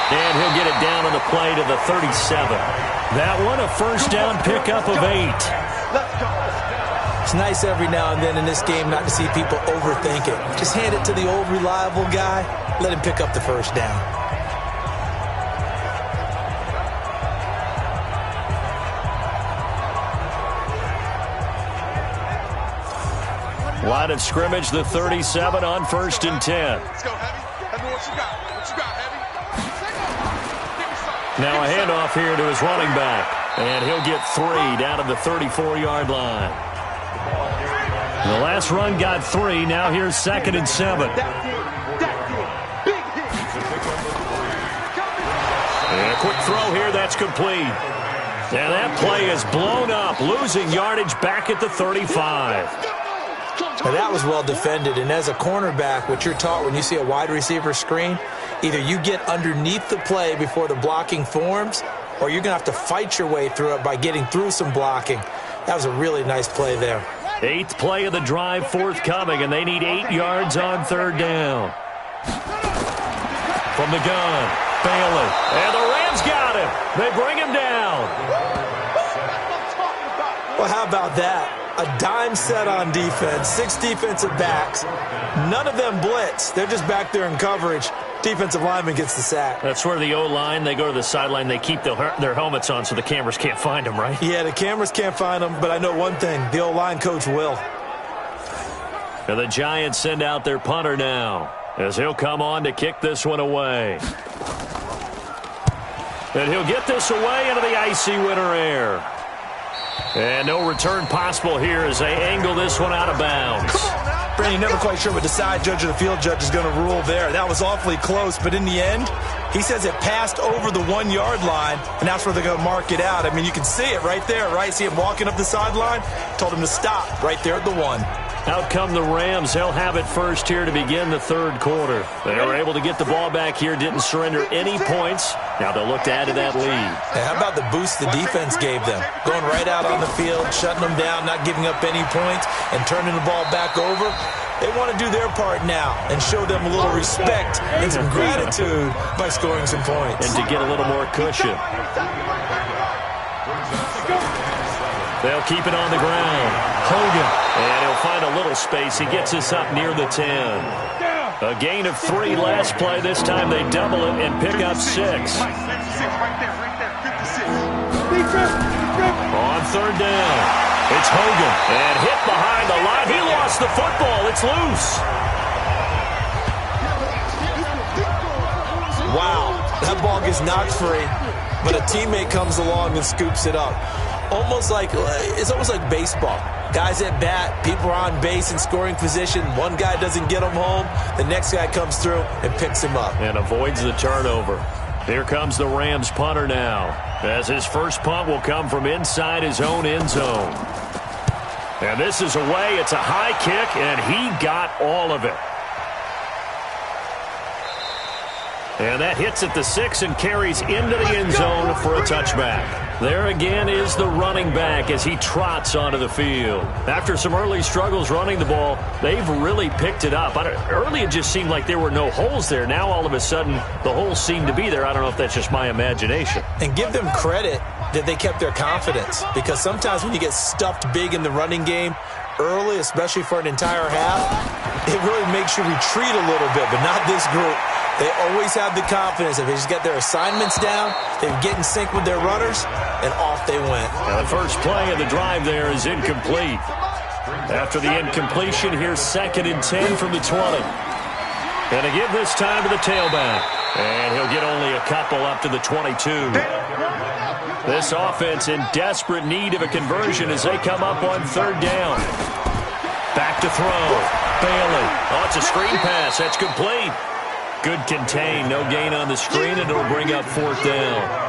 And he'll get it down on the play to the 37. That one, a first down pickup of 8. It's nice every now and then in this game not to see people overthink it. Just hand it to the old reliable guy. Let him pick up the first down. Line of scrimmage, the 37 on 1st and 10. Let's go, Heavy. Heavy, what you got? What you got, Heavy? Now a handoff here to his running back. And he'll get 3 down to the 34-yard line. The last run got 3. Now here's 2nd and 7. And a quick throw here. That's complete. And that play is blown up. Losing yardage back at the 35. Now that was well defended, and as a cornerback, what you're taught when you see a wide receiver screen, either you get underneath the play before the blocking forms, or you're going to have to fight your way through it by getting through some blocking. That was a really nice play there. 8th play of the drive forthcoming, and they need 8 yards on 3rd down. From the gun, Bailey. And the Rams got him. They bring him down. Well, how about that? A dime set on defense, 6 defensive backs. None of them blitz. They're just back there in coverage. Defensive lineman gets the sack. That's where the O-line, they go to the sideline, they keep their helmets on so the cameras can't find them, right? Yeah, the cameras can't find them, but I know one thing. The O-line coach will. And the Giants send out their punter now as he'll come on to kick this one away. And he'll get this away into the icy winter air. And no return possible here as they angle this one out of bounds. Brandon, never quite sure what the side judge or the field judge is going to rule there. That was awfully close, but in the end, he says it passed over the 1-yard line, and that's where they're going to mark it out. I mean, you can see it right there, right? See him walking up the sideline? Told him to stop right there at the 1. Out come the Rams. They'll have it first here to begin the 3rd quarter. They were able to get the ball back here, didn't surrender any points. Now they'll look to add to that lead. Hey, how about the boost the defense gave them? Going right out on the field, shutting them down, not giving up any points, and turning the ball back over. They want to do their part now and show them a little respect and some gratitude by scoring some points. And to get a little more cushion. They'll keep it on the ground. Hogan. And he'll find a little space. He gets us up near the 10. A gain of 3 last play. This time they double it and pick up 6. On 3rd down, it's Hogan. And hit behind the line. He lost the football. It's loose. Wow, that ball gets knocked free, but a teammate comes along and scoops it up. It's almost like baseball. Guys at bat, people are on base in scoring position. One guy doesn't get him home. The next guy comes through and picks him up. And avoids the turnover. Here comes the Rams punter now, as his first punt will come from inside his own end zone. And this is away. It's a high kick, and he got all of it. And that hits at the 6 and carries into the end zone for a touchback. There again is the running back as he trots onto the field. After some early struggles running the ball, they've really picked it up. Early it just seemed like there were no holes there. Now all of a sudden the holes seem to be there. I don't know if that's just my imagination. And give them credit that they kept their confidence, because sometimes when you get stuffed big in the running game early, especially for an entire half, it really makes you retreat a little bit, but not this group. They always have the confidence. If they just get their assignments down, they get in sync with their runners, and off they went. Now the first play of the drive there is incomplete. After the incompletion, here's 2nd and 10 from the 20. And to give this time to the tailback. And he'll get only a couple up to the 22. This offense in desperate need of a conversion as they come up on third down. Back to throw. Bailey. Oh, it's a screen pass. That's complete. Good contain. No gain on the screen, and it'll bring up fourth down.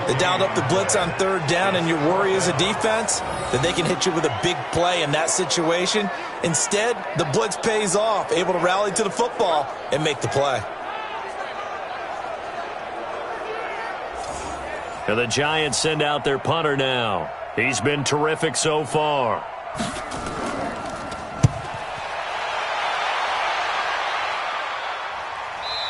They dialed up the blitz on third down, and your worry as a defense that they can hit you with a big play in that situation. Instead, the blitz pays off, able to rally to the football and make the play. And the Giants send out their punter now. He's been terrific so far.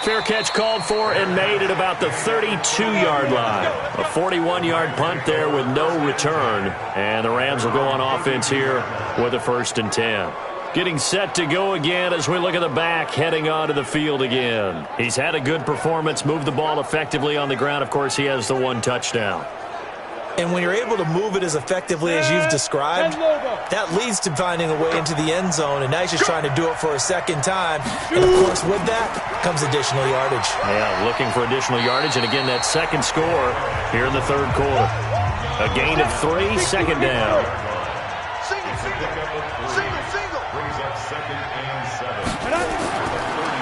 Fair catch called for and made at about the 32-yard line. A 41-yard punt there with no return. And the Rams will go on offense here with a 1st and 10. Getting set to go again as we look at the back, heading onto the field again. He's had a good performance, moved the ball effectively on the ground. Of course, he has the 1 touchdown. And when you're able to move it as effectively as you've described, that leads to finding a way into the end zone, and now he's just trying to do it for a second time. And, of course, with that comes additional yardage. Yeah, looking for additional yardage, and again, that second score here in the third quarter. A gain of 3, second down.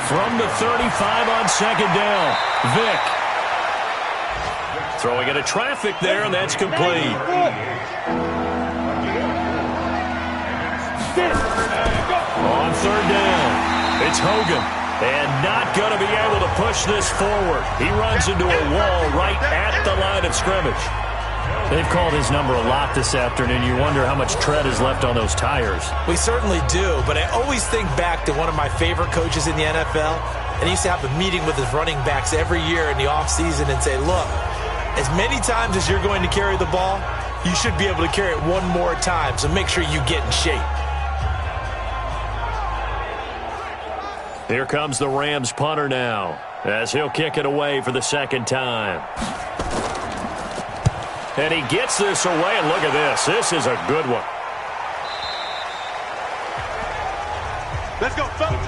From the 35 on second down, Vick. Throwing into traffic there, and that's complete. On third down, it's Hogan. And not going to be able to push this forward. He runs into a wall right at the line of scrimmage. They've called his number a lot this afternoon. You wonder how much tread is left on those tires. We certainly do, but I always think back to one of my favorite coaches in the NFL, and he used to have a meeting with his running backs every year in the offseason and say, look, as many times as you're going to carry the ball, you should be able to carry it one more time, so make sure you get in shape. Here comes the Rams punter now, as he'll kick it away for the second time. And he gets this away, and look at this. This is a good one. Let's go, fellas.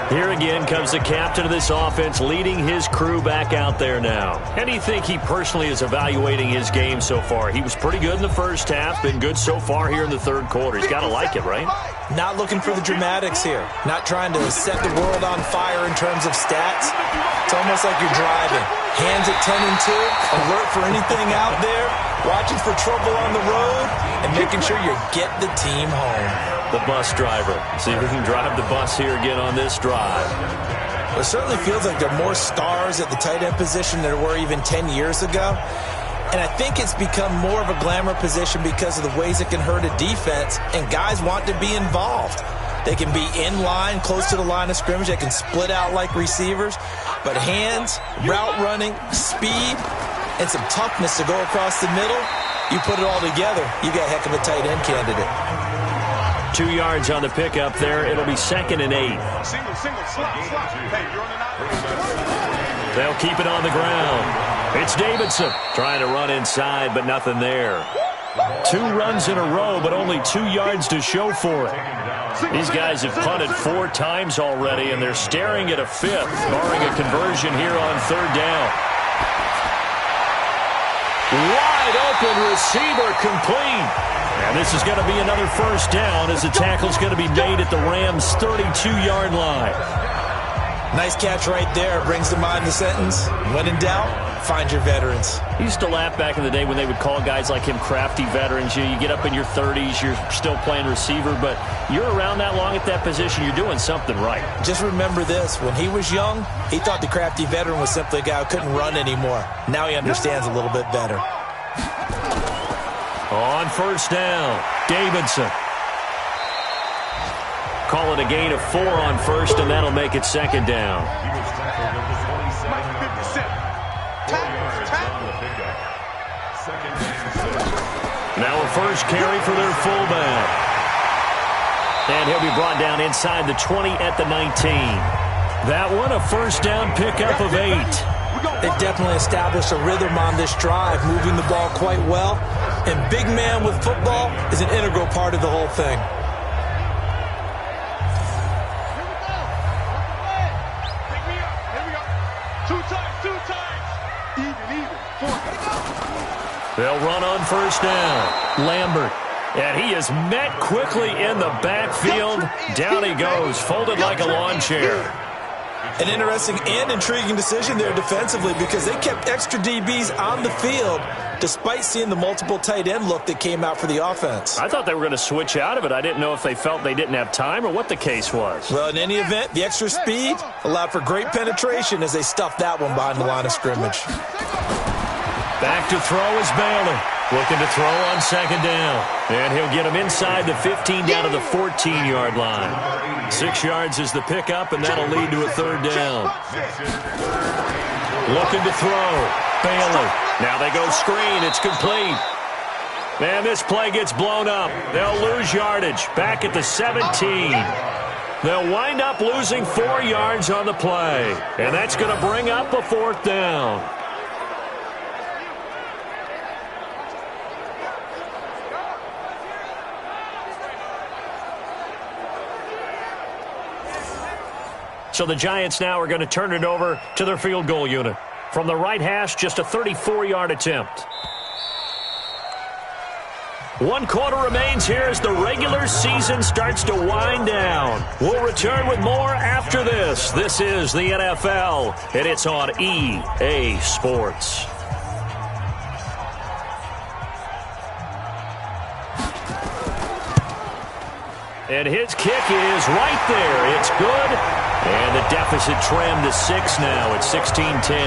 Here again comes the captain of this offense, leading his crew back out there now. How do you think he personally is evaluating his game so far? He was pretty good in the first half, been good so far here in the third quarter. He's got to like it, right? Not looking for the dramatics here. Not trying to set the world on fire in terms of stats. It's almost like you're driving. Hands at 10 and 2, alert for anything out there, watching for trouble on the road, and making sure you get the team home. The bus driver. See if we can drive the bus here again on this drive. It certainly feels like there are more stars at the tight end position than there were even 10 years ago. And I think it's become more of a glamour position because of the ways it can hurt a defense, and guys want to be involved. They can be in line, close to the line of scrimmage. They can split out like receivers. But hands, route running, speed, and some toughness to go across the middle, you put it all together, you got a heck of a tight end candidate. 2 yards on the pickup there. It'll be 2nd and 8. Single, slot. Hey, you're on an island. They'll keep it on the ground. It's Davidson trying to run inside, but nothing there. 2 runs in a row, but only 2 yards to show for it. These guys have punted 4 times already, and they're staring at a 5th, barring a conversion here on third down. Wide open receiver complete. And this is going to be another first down as the tackle's going to be made at the Rams' 32-yard line. Nice catch right there. Brings to mind the sentence, when in doubt, find your veterans. I used to laugh back in the day when they would call guys like him crafty veterans. You get up in your 30s, you're still playing receiver, but you're around that long at that position, you're doing something right. Just remember this. When he was young, he thought the crafty veteran was simply a guy who couldn't run anymore. Now he understands a little bit better. On first down, Davidson. Call it a gain of 4 on first, and that'll make it 2nd down. Now a first carry for their fullback. And he'll be brought down inside the 20 at the 19. That one, a first down pickup of 8. They've definitely established a rhythm on this drive, moving the ball quite well. And big man with football is an integral part of the whole thing. Here we go. 2 times. 2 times. Even. 4. They'll run on first down. Lambert. And he is met quickly in the backfield. Down he goes, folded like a lawn chair. An interesting and intriguing decision there defensively because they kept extra DBs on the field despite seeing the multiple tight end look that came out for the offense. I thought they were going to switch out of it. I didn't know if they felt they didn't have time or what the case was. Well, in any event, the extra speed allowed for great penetration as they stuffed that one behind the line of scrimmage. Back to throw is Bailey. Looking to throw on second down. And he'll get him inside the 15 down to the 14-yard line. 6 yards is the pickup, and that'll lead to a third down. Looking to throw. Bailey. Now they go screen. It's complete. And this play gets blown up. They'll lose yardage. Back at the 17. They'll wind up losing 4 yards on the play. And that's going to bring up a fourth down. So the Giants now are going to turn it over to their field goal unit. From the right hash, just a 34-yard attempt. 1 quarter remains here as the regular season starts to wind down. We'll return with more after this. This is the NFL, and it's on EA Sports. And his kick is right there. It's good. And the deficit trimmed to 6 now. It's 16-10.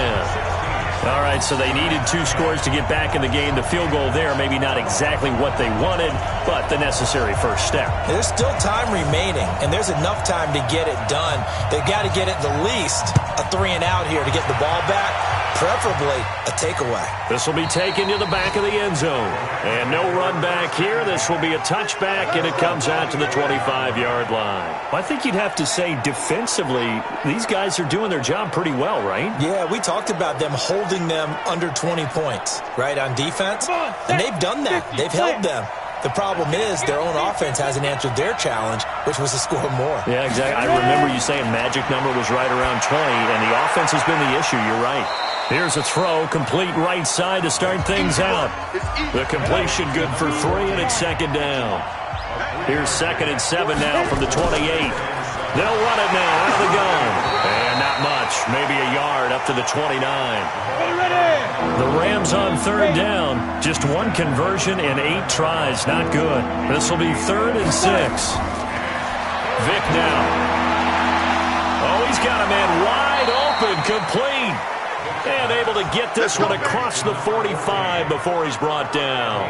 All right, so they needed 2 scores to get back in the game. The field goal there, maybe not exactly what they wanted, but the necessary first step. There's still time remaining, and there's enough time to get it done. They've got to get it the least a 3-and-out here to get the ball back, preferably a takeaway. This will be taken to the back of the end zone. And no run back here. This will be a touchback, and it comes out to the 25-yard line. I think you'd have to say defensively, these guys are doing their job pretty well, right? Yeah, we talked about them holding them under 20 points, right, on defense. And they've done that. They've held them. The problem is their own offense hasn't answered their challenge, which was to score more. Yeah, exactly. I remember you saying magic number was right around 20, and the offense has been the issue. You're right. Here's a throw, complete right side to start things out. The completion good for 3, and it's second down. Here's 2nd and 7 now from the 28. They'll run it now out of the gun. And not much, maybe a yard up to the 29. The Rams on 3rd down. Just 1 conversion in 8 tries. Not good. This will be 3rd and 6. Vick now. Oh, he's got a man wide open, complete. And able to get this one across the 45 before he's brought down.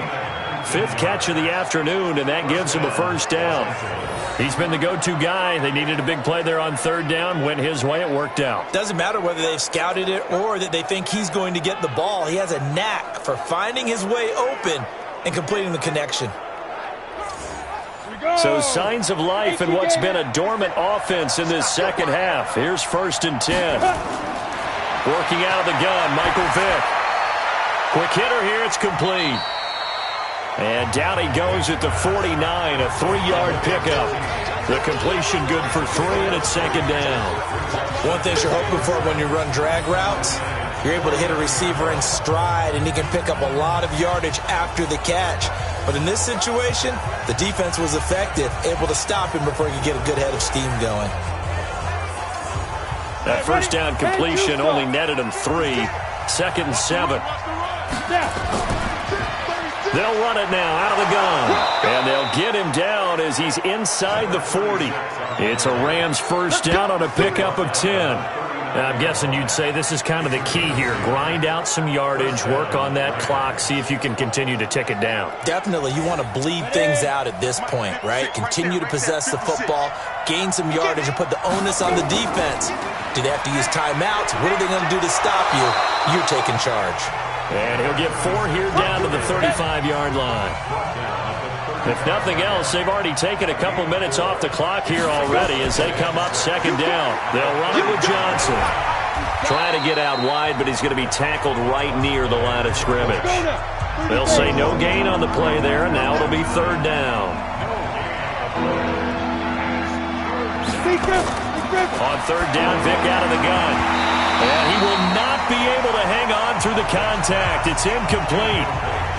5th catch of the afternoon, and that gives him a first down. He's been the go-to guy. They needed a big play there on 3rd down. Went his way. It worked out. Doesn't matter whether they've scouted it or that they think he's going to get the ball. He has a knack for finding his way open and completing the connection. So signs of life in what's been a dormant offense in this second half. Here's 1st and 10. Working out of the gun, Michael Vick. Quick hitter here, it's complete. And down he goes at the 49, a 3-yard pickup. The completion good for 3, and it's second down. One thing you're hoping for when you run drag routes, you're able to hit a receiver in stride, and he can pick up a lot of yardage after the catch. But in this situation, the defense was effective, able to stop him before he could get a good head of steam going. That first down completion only netted him 3. 2nd and 7. They'll run it now out of the gun. And they'll get him down as he's inside the 40. It's a Rams first down on a pickup of 10. I'm guessing you'd say this is kind of the key here. Grind out some yardage, work on that clock, see if you can continue to tick it down. Definitely. You want to bleed things out at this point, right? Continue to possess the football, gain some yardage, and put the onus on the defense. Do they have to use timeouts? What are they going to do to stop you? You're taking charge. And he'll get 4 here down to the 35-yard line. If nothing else, they've already taken a couple minutes off the clock here already as they come up second down. They'll run it with Johnson. Trying to get out wide, but he's going to be tackled right near the line of scrimmage. They'll say no gain on the play there, and now it'll be 3rd down. On 3rd down, Vick out of the gun. And he will not be able to hang on through the contact. It's incomplete.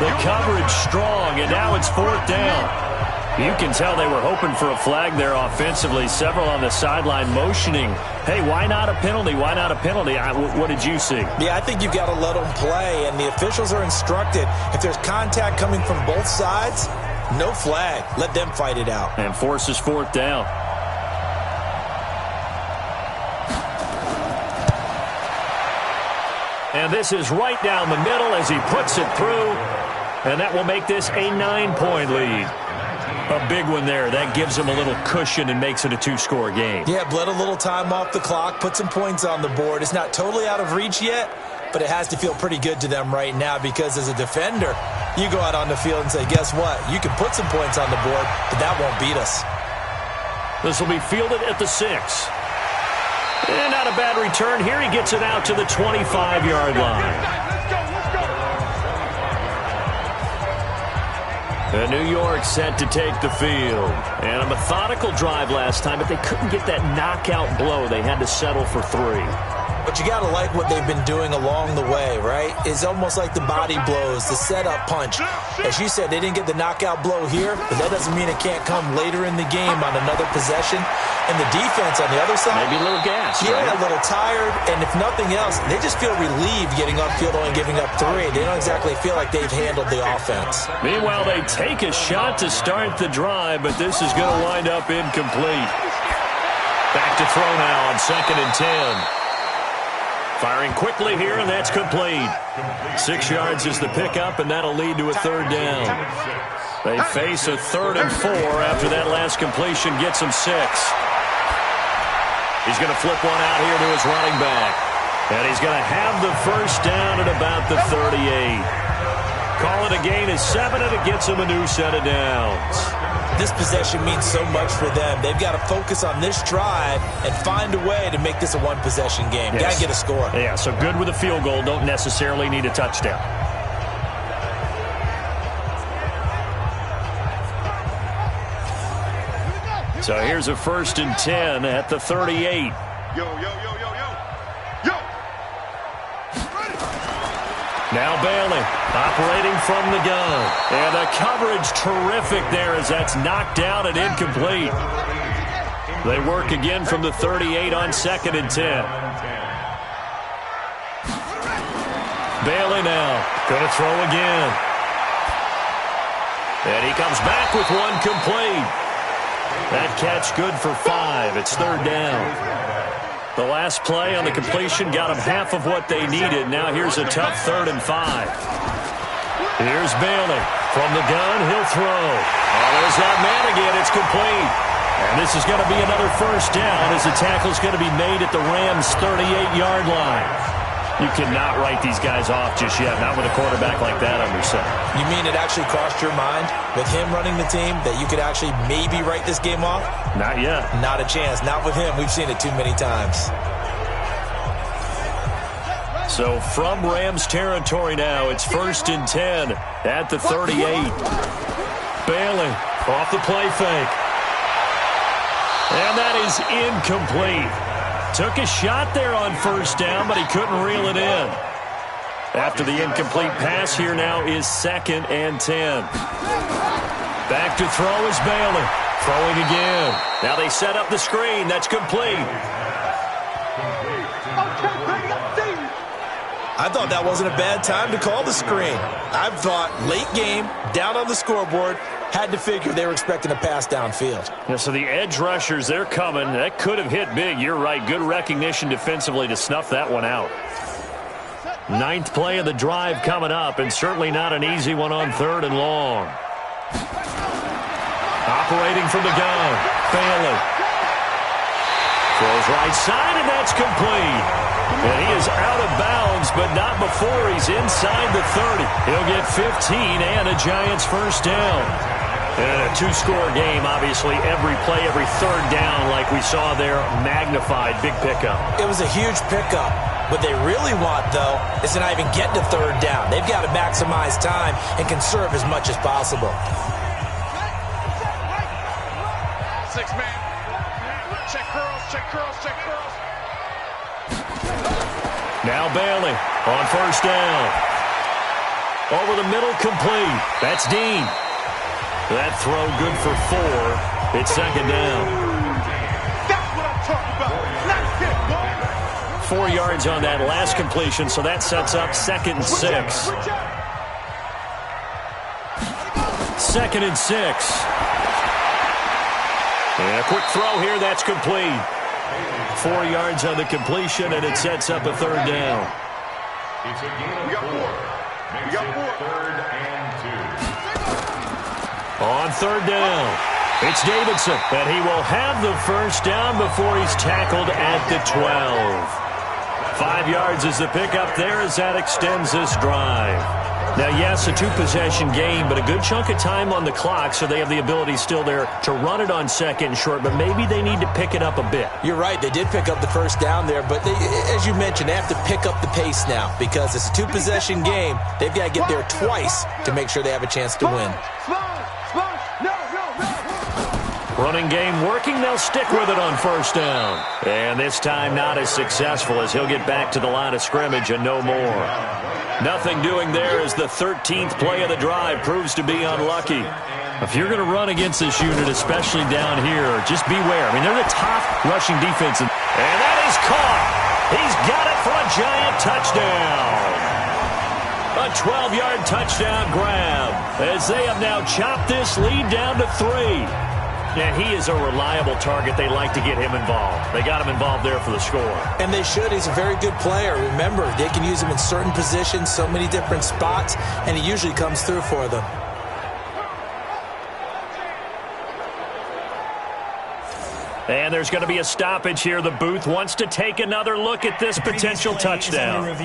The coverage strong, and now it's 4th down. You can tell they were hoping for a flag there offensively. Several on the sideline motioning, hey, why not a penalty? Why not a penalty? What did you see? Yeah, I think you've got to let them play, and the officials are instructed. If there's contact coming from both sides, no flag. Let them fight it out. And forces 4th down. And this is right down the middle as he puts it through. And that will make this a 9-point lead. A big one there. That gives him a little cushion and makes it a 2-score game. Yeah, bled a little time off the clock, put some points on the board. It's not totally out of reach yet, but it has to feel pretty good to them right now because as a defender, you go out on the field and say, guess what? You can put some points on the board, but that won't beat us. This will be fielded at the 6. And not a bad return here. He gets it out to the 25-yard line. And New York set to take the field. And a methodical drive last time, but they couldn't get that knockout blow. They had to settle for 3. But you got to like what they've been doing along the way, right? It's almost like the body blows, the setup punch. As you said, they didn't get the knockout blow here, but that doesn't mean it can't come later in the game on another possession. And the defense on the other side, maybe a little gas, yeah, right? A little tired. And if nothing else, they just feel relieved getting upfield only giving up 3. They don't exactly feel like they've handled the offense. Meanwhile, they take a shot to start the drive, but this is going to wind up incomplete. Back to throw now on 2nd and 10. Firing quickly here, and that's complete. 6 yards is the pickup, and that'll lead to a 3rd down. They face a 3rd and 4 after that last completion gets them 6. He's going to flip one out here to his running back. And he's going to have the 1st down at about the 38. Call it a gain of 7, and it gets him a new set of downs. This possession means so much for them. They've got to focus on this drive and find a way to make this a one-possession game. Yes. Got to get a score. Yeah, so good with a field goal. Don't necessarily need a touchdown. So here's a 1st and 10 at the 38. Now Bailey operating from the gun. And the coverage terrific there as that's knocked down and incomplete. They work again from the 38 on 2nd and 10. Bailey now going to throw again. And he comes back with one complete. That catch good for 5. It's 3rd down. The last play on the completion got them half of what they needed. Now here's a tough 3rd and 5. Here's Bailey. From the gun, he'll throw. Oh, there's that man again. It's complete. And this is going to be another 1st down as the tackle's going to be made at the Rams' 38-yard line. You cannot write these guys off just yet, not with a quarterback like that under center. You mean it actually crossed your mind with him running the team that you could actually maybe write this game off? Not yet. Not a chance. Not with him. We've seen it too many times. So from Rams territory now, it's 1st and 10 at the 38. Bailey off the play fake. And that is incomplete. Took a shot there on 1st down, but he couldn't reel it in. After the incomplete pass, here now is 2nd and 10. Back to throw is Bailey. Throwing again. Now they set up the screen. That's complete. I thought that wasn't a bad time to call the screen. I thought late game, down on the scoreboard, had to figure they were expecting a pass downfield. Yeah, so the edge rushers, they're coming. That could have hit big. You're right. Good recognition defensively to snuff that one out. 9th play of the drive coming up, and certainly not an easy one on 3rd and long. Operating from the gun, Bailey. Throws right side, and that's complete. And he is out of bounds, but not before he's inside the 30. He'll get 15 and a Giants 1st down. And a 2-score game, obviously, every play, every 3rd down, like we saw there, magnified, big pickup. It was a huge pickup. What they really want, though, is to not even get to 3rd down. They've got to maximize time and conserve as much as possible. 6-man. Check curls, check curls, check curls. Now Bailey on first down. Over the middle, complete. That's Dean. That throw good for 4. It's second down. That's what I'm talking about. Nice hit, boy. 4 yards on that last completion, so that sets up 2nd and 6. Second and 6. And a quick throw here, that's complete. 4 yards on the completion, and it sets up a 3rd down. It's a gain of 4. Makes it 3rd and 2. On 3rd down, it's Davidson, and he will have the first down before he's tackled at the 12. 5 yards is the pickup there as that extends this drive. Now, yes, a 2-possession game, but a good chunk of time on the clock, so they have the ability still there to run it on 2nd and short, but maybe they need to pick it up a bit. You're right. They did pick up the first down there, but they, as you mentioned, they have to pick up the pace now because it's a 2-possession game. They've got to get there twice to make sure they have a chance to win. Running game working. They'll stick with it on first down. And this time not as successful as he'll get back to the line of scrimmage and no more. Nothing doing there as the 13th play of the drive proves to be unlucky. If you're going to run against this unit, especially down here, just beware. I mean, they're the top rushing defense. And that is caught. He's got it for a giant touchdown. A 12-yard touchdown grab as they have now chopped this lead down to 3. And he is a reliable target. They like to get him involved. They got him involved there for the score. And they should. He's a very good player. Remember, they can use him in certain positions, so many different spots, and he usually comes through for them. And there's going to be a stoppage here. The booth wants to take another look at this potential touchdown.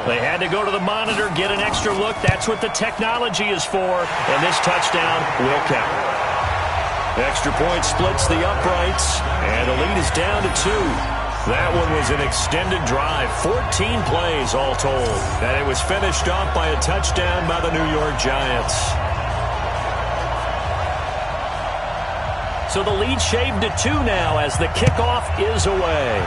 They had to go to the monitor, get an extra look. That's what the technology is for. And this touchdown will count. Extra point splits the uprights, and the lead is down to 2. That one was an extended drive, 14 plays all told. And it was finished off by a touchdown by the New York Giants. So the lead shaved to 2 now as the kickoff is away.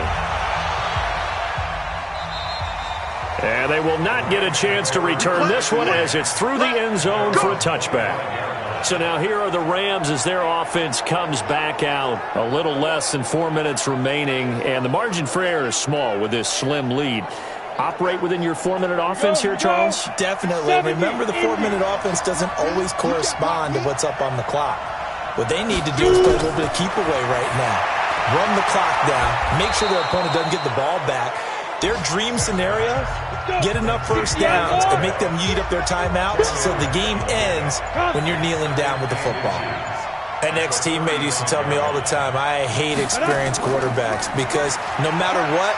And they will not get a chance to return this one as it's through the end zone for a touchback. So now here are the Rams as their offense comes back out. A little less than 4 minutes remaining, and the margin for error is small with this slim lead. Operate within your 4-minute offense here, Charles? Definitely. Remember, the 4-minute offense doesn't always correspond to what's up on the clock. What they need to do is play a little bit of keep away right now. Run the clock down. Make sure their opponent doesn't get the ball back. Their dream scenario, get enough first downs and make them eat up their timeouts so the game ends when you're kneeling down with the football. An ex-teammate used to tell me all the time, I hate experienced quarterbacks because no matter what,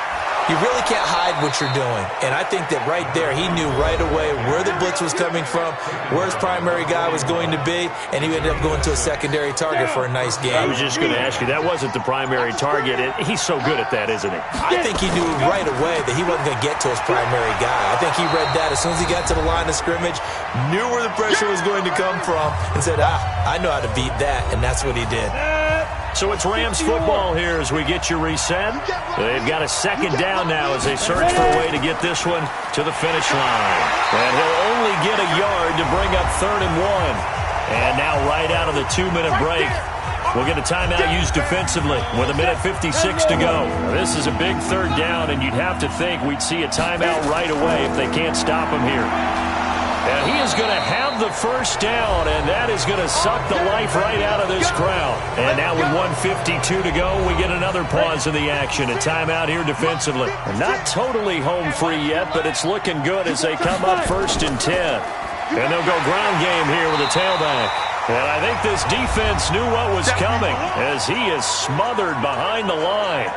you really can't hide what you're doing. And I think that right there, he knew right away where the blitz was coming from, where his primary guy was going to be, and he ended up going to a secondary target for a nice game. I was just going to ask you, that wasn't the primary target. He's so good at that, isn't he? I think he knew right away that he wasn't going to get to his primary guy. I think he read that as soon as he got to the line of scrimmage, knew where the pressure was going to come from, and said, I know how to beat that, and that's what he did. So it's Rams football here as we get you reset. They've got a second down now as they search for a way to get this one to the finish line. And he'll only get a yard to bring up 3rd and 1. And now right out of the 2-minute break, we'll get a timeout used defensively with 1:56 to go. This is a big 3rd down, and you'd have to think we'd see a timeout right away if they can't stop him here. And he is going to have the first down, and that is going to suck the life right out of this crowd. And now with 1:52 to go, we get another pause in the action. A timeout here defensively. Not totally home free yet, but it's looking good as they come up 1st and 10. And they'll go ground game here with a tailback. And I think this defense knew what was coming as he is smothered behind the line.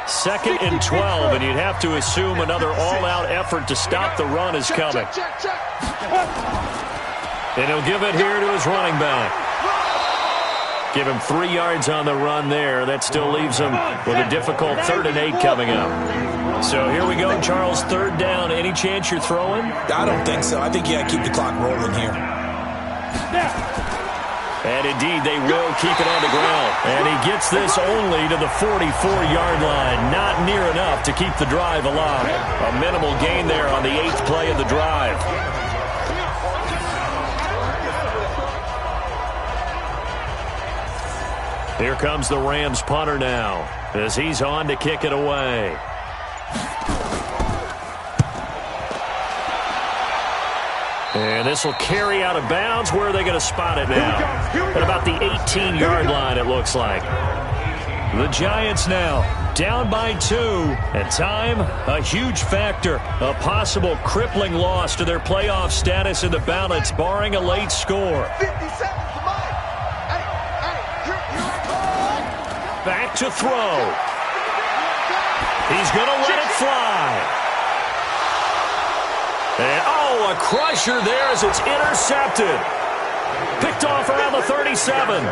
2nd and 12, and you'd have to assume another all-out effort to stop the run is coming. And he'll give it here to his running back. Give him 3 yards on the run there. That still leaves him with a difficult 3rd and 8 coming up. So here we go, Charles, 3rd down. Any chance you're throwing? I don't think so. I think you got to keep the clock rolling here. And indeed, they will keep it on the ground. And he gets this only to the 44-yard line. Not near enough to keep the drive alive. A minimal gain there on the 8th play of the drive. Here comes the Rams punter now as he's on to kick it away. And this will carry out of bounds. Where are they going to spot it now? At about the 18-yard line, it looks like. The Giants now down by 2. And time, a huge factor. A possible crippling loss to their playoff status in the balance, barring a late score. Back to throw. He's going to let it fly. And, oh, a crusher there as it's intercepted. Picked off around the 37.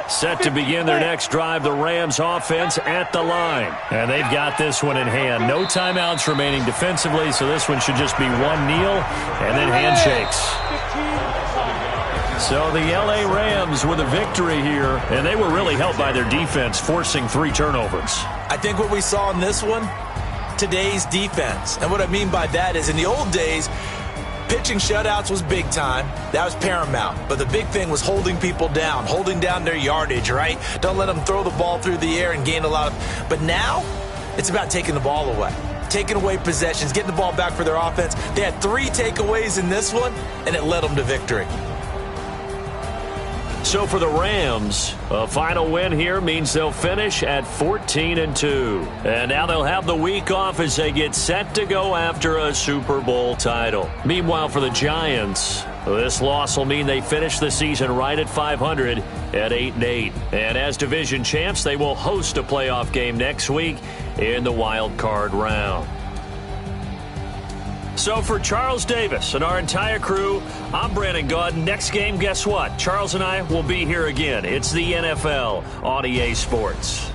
Set to begin their next drive, the Rams offense at the line. And they've got this one in hand. No timeouts remaining defensively, so this one should just be one kneel and then handshakes. So the L.A. Rams with a victory here, and they were really helped by their defense, forcing 3 turnovers. I think what we saw in this one, today's defense. And what I mean by that is in the old days, pitching shutouts was big time. That was paramount. But the big thing was holding people down, holding down their yardage, right? Don't let them throw the ball through the air and gain a lot of... But now, it's about taking the ball away. Taking away possessions, getting the ball back for their offense. They had 3 takeaways in this one, and it led them to victory. So for the Rams, a final win here means they'll finish at 14-2. And now they'll have the week off as they get set to go after a Super Bowl title. Meanwhile, for the Giants, this loss will mean they finish the season right at 500 at 8-8. And as division champs, they will host a playoff game next week in the wild card round. So for Charles Davis and our entire crew, I'm Brandon Gaudin. Next game, guess what? Charles and I will be here again. It's the NFL on EA Sports.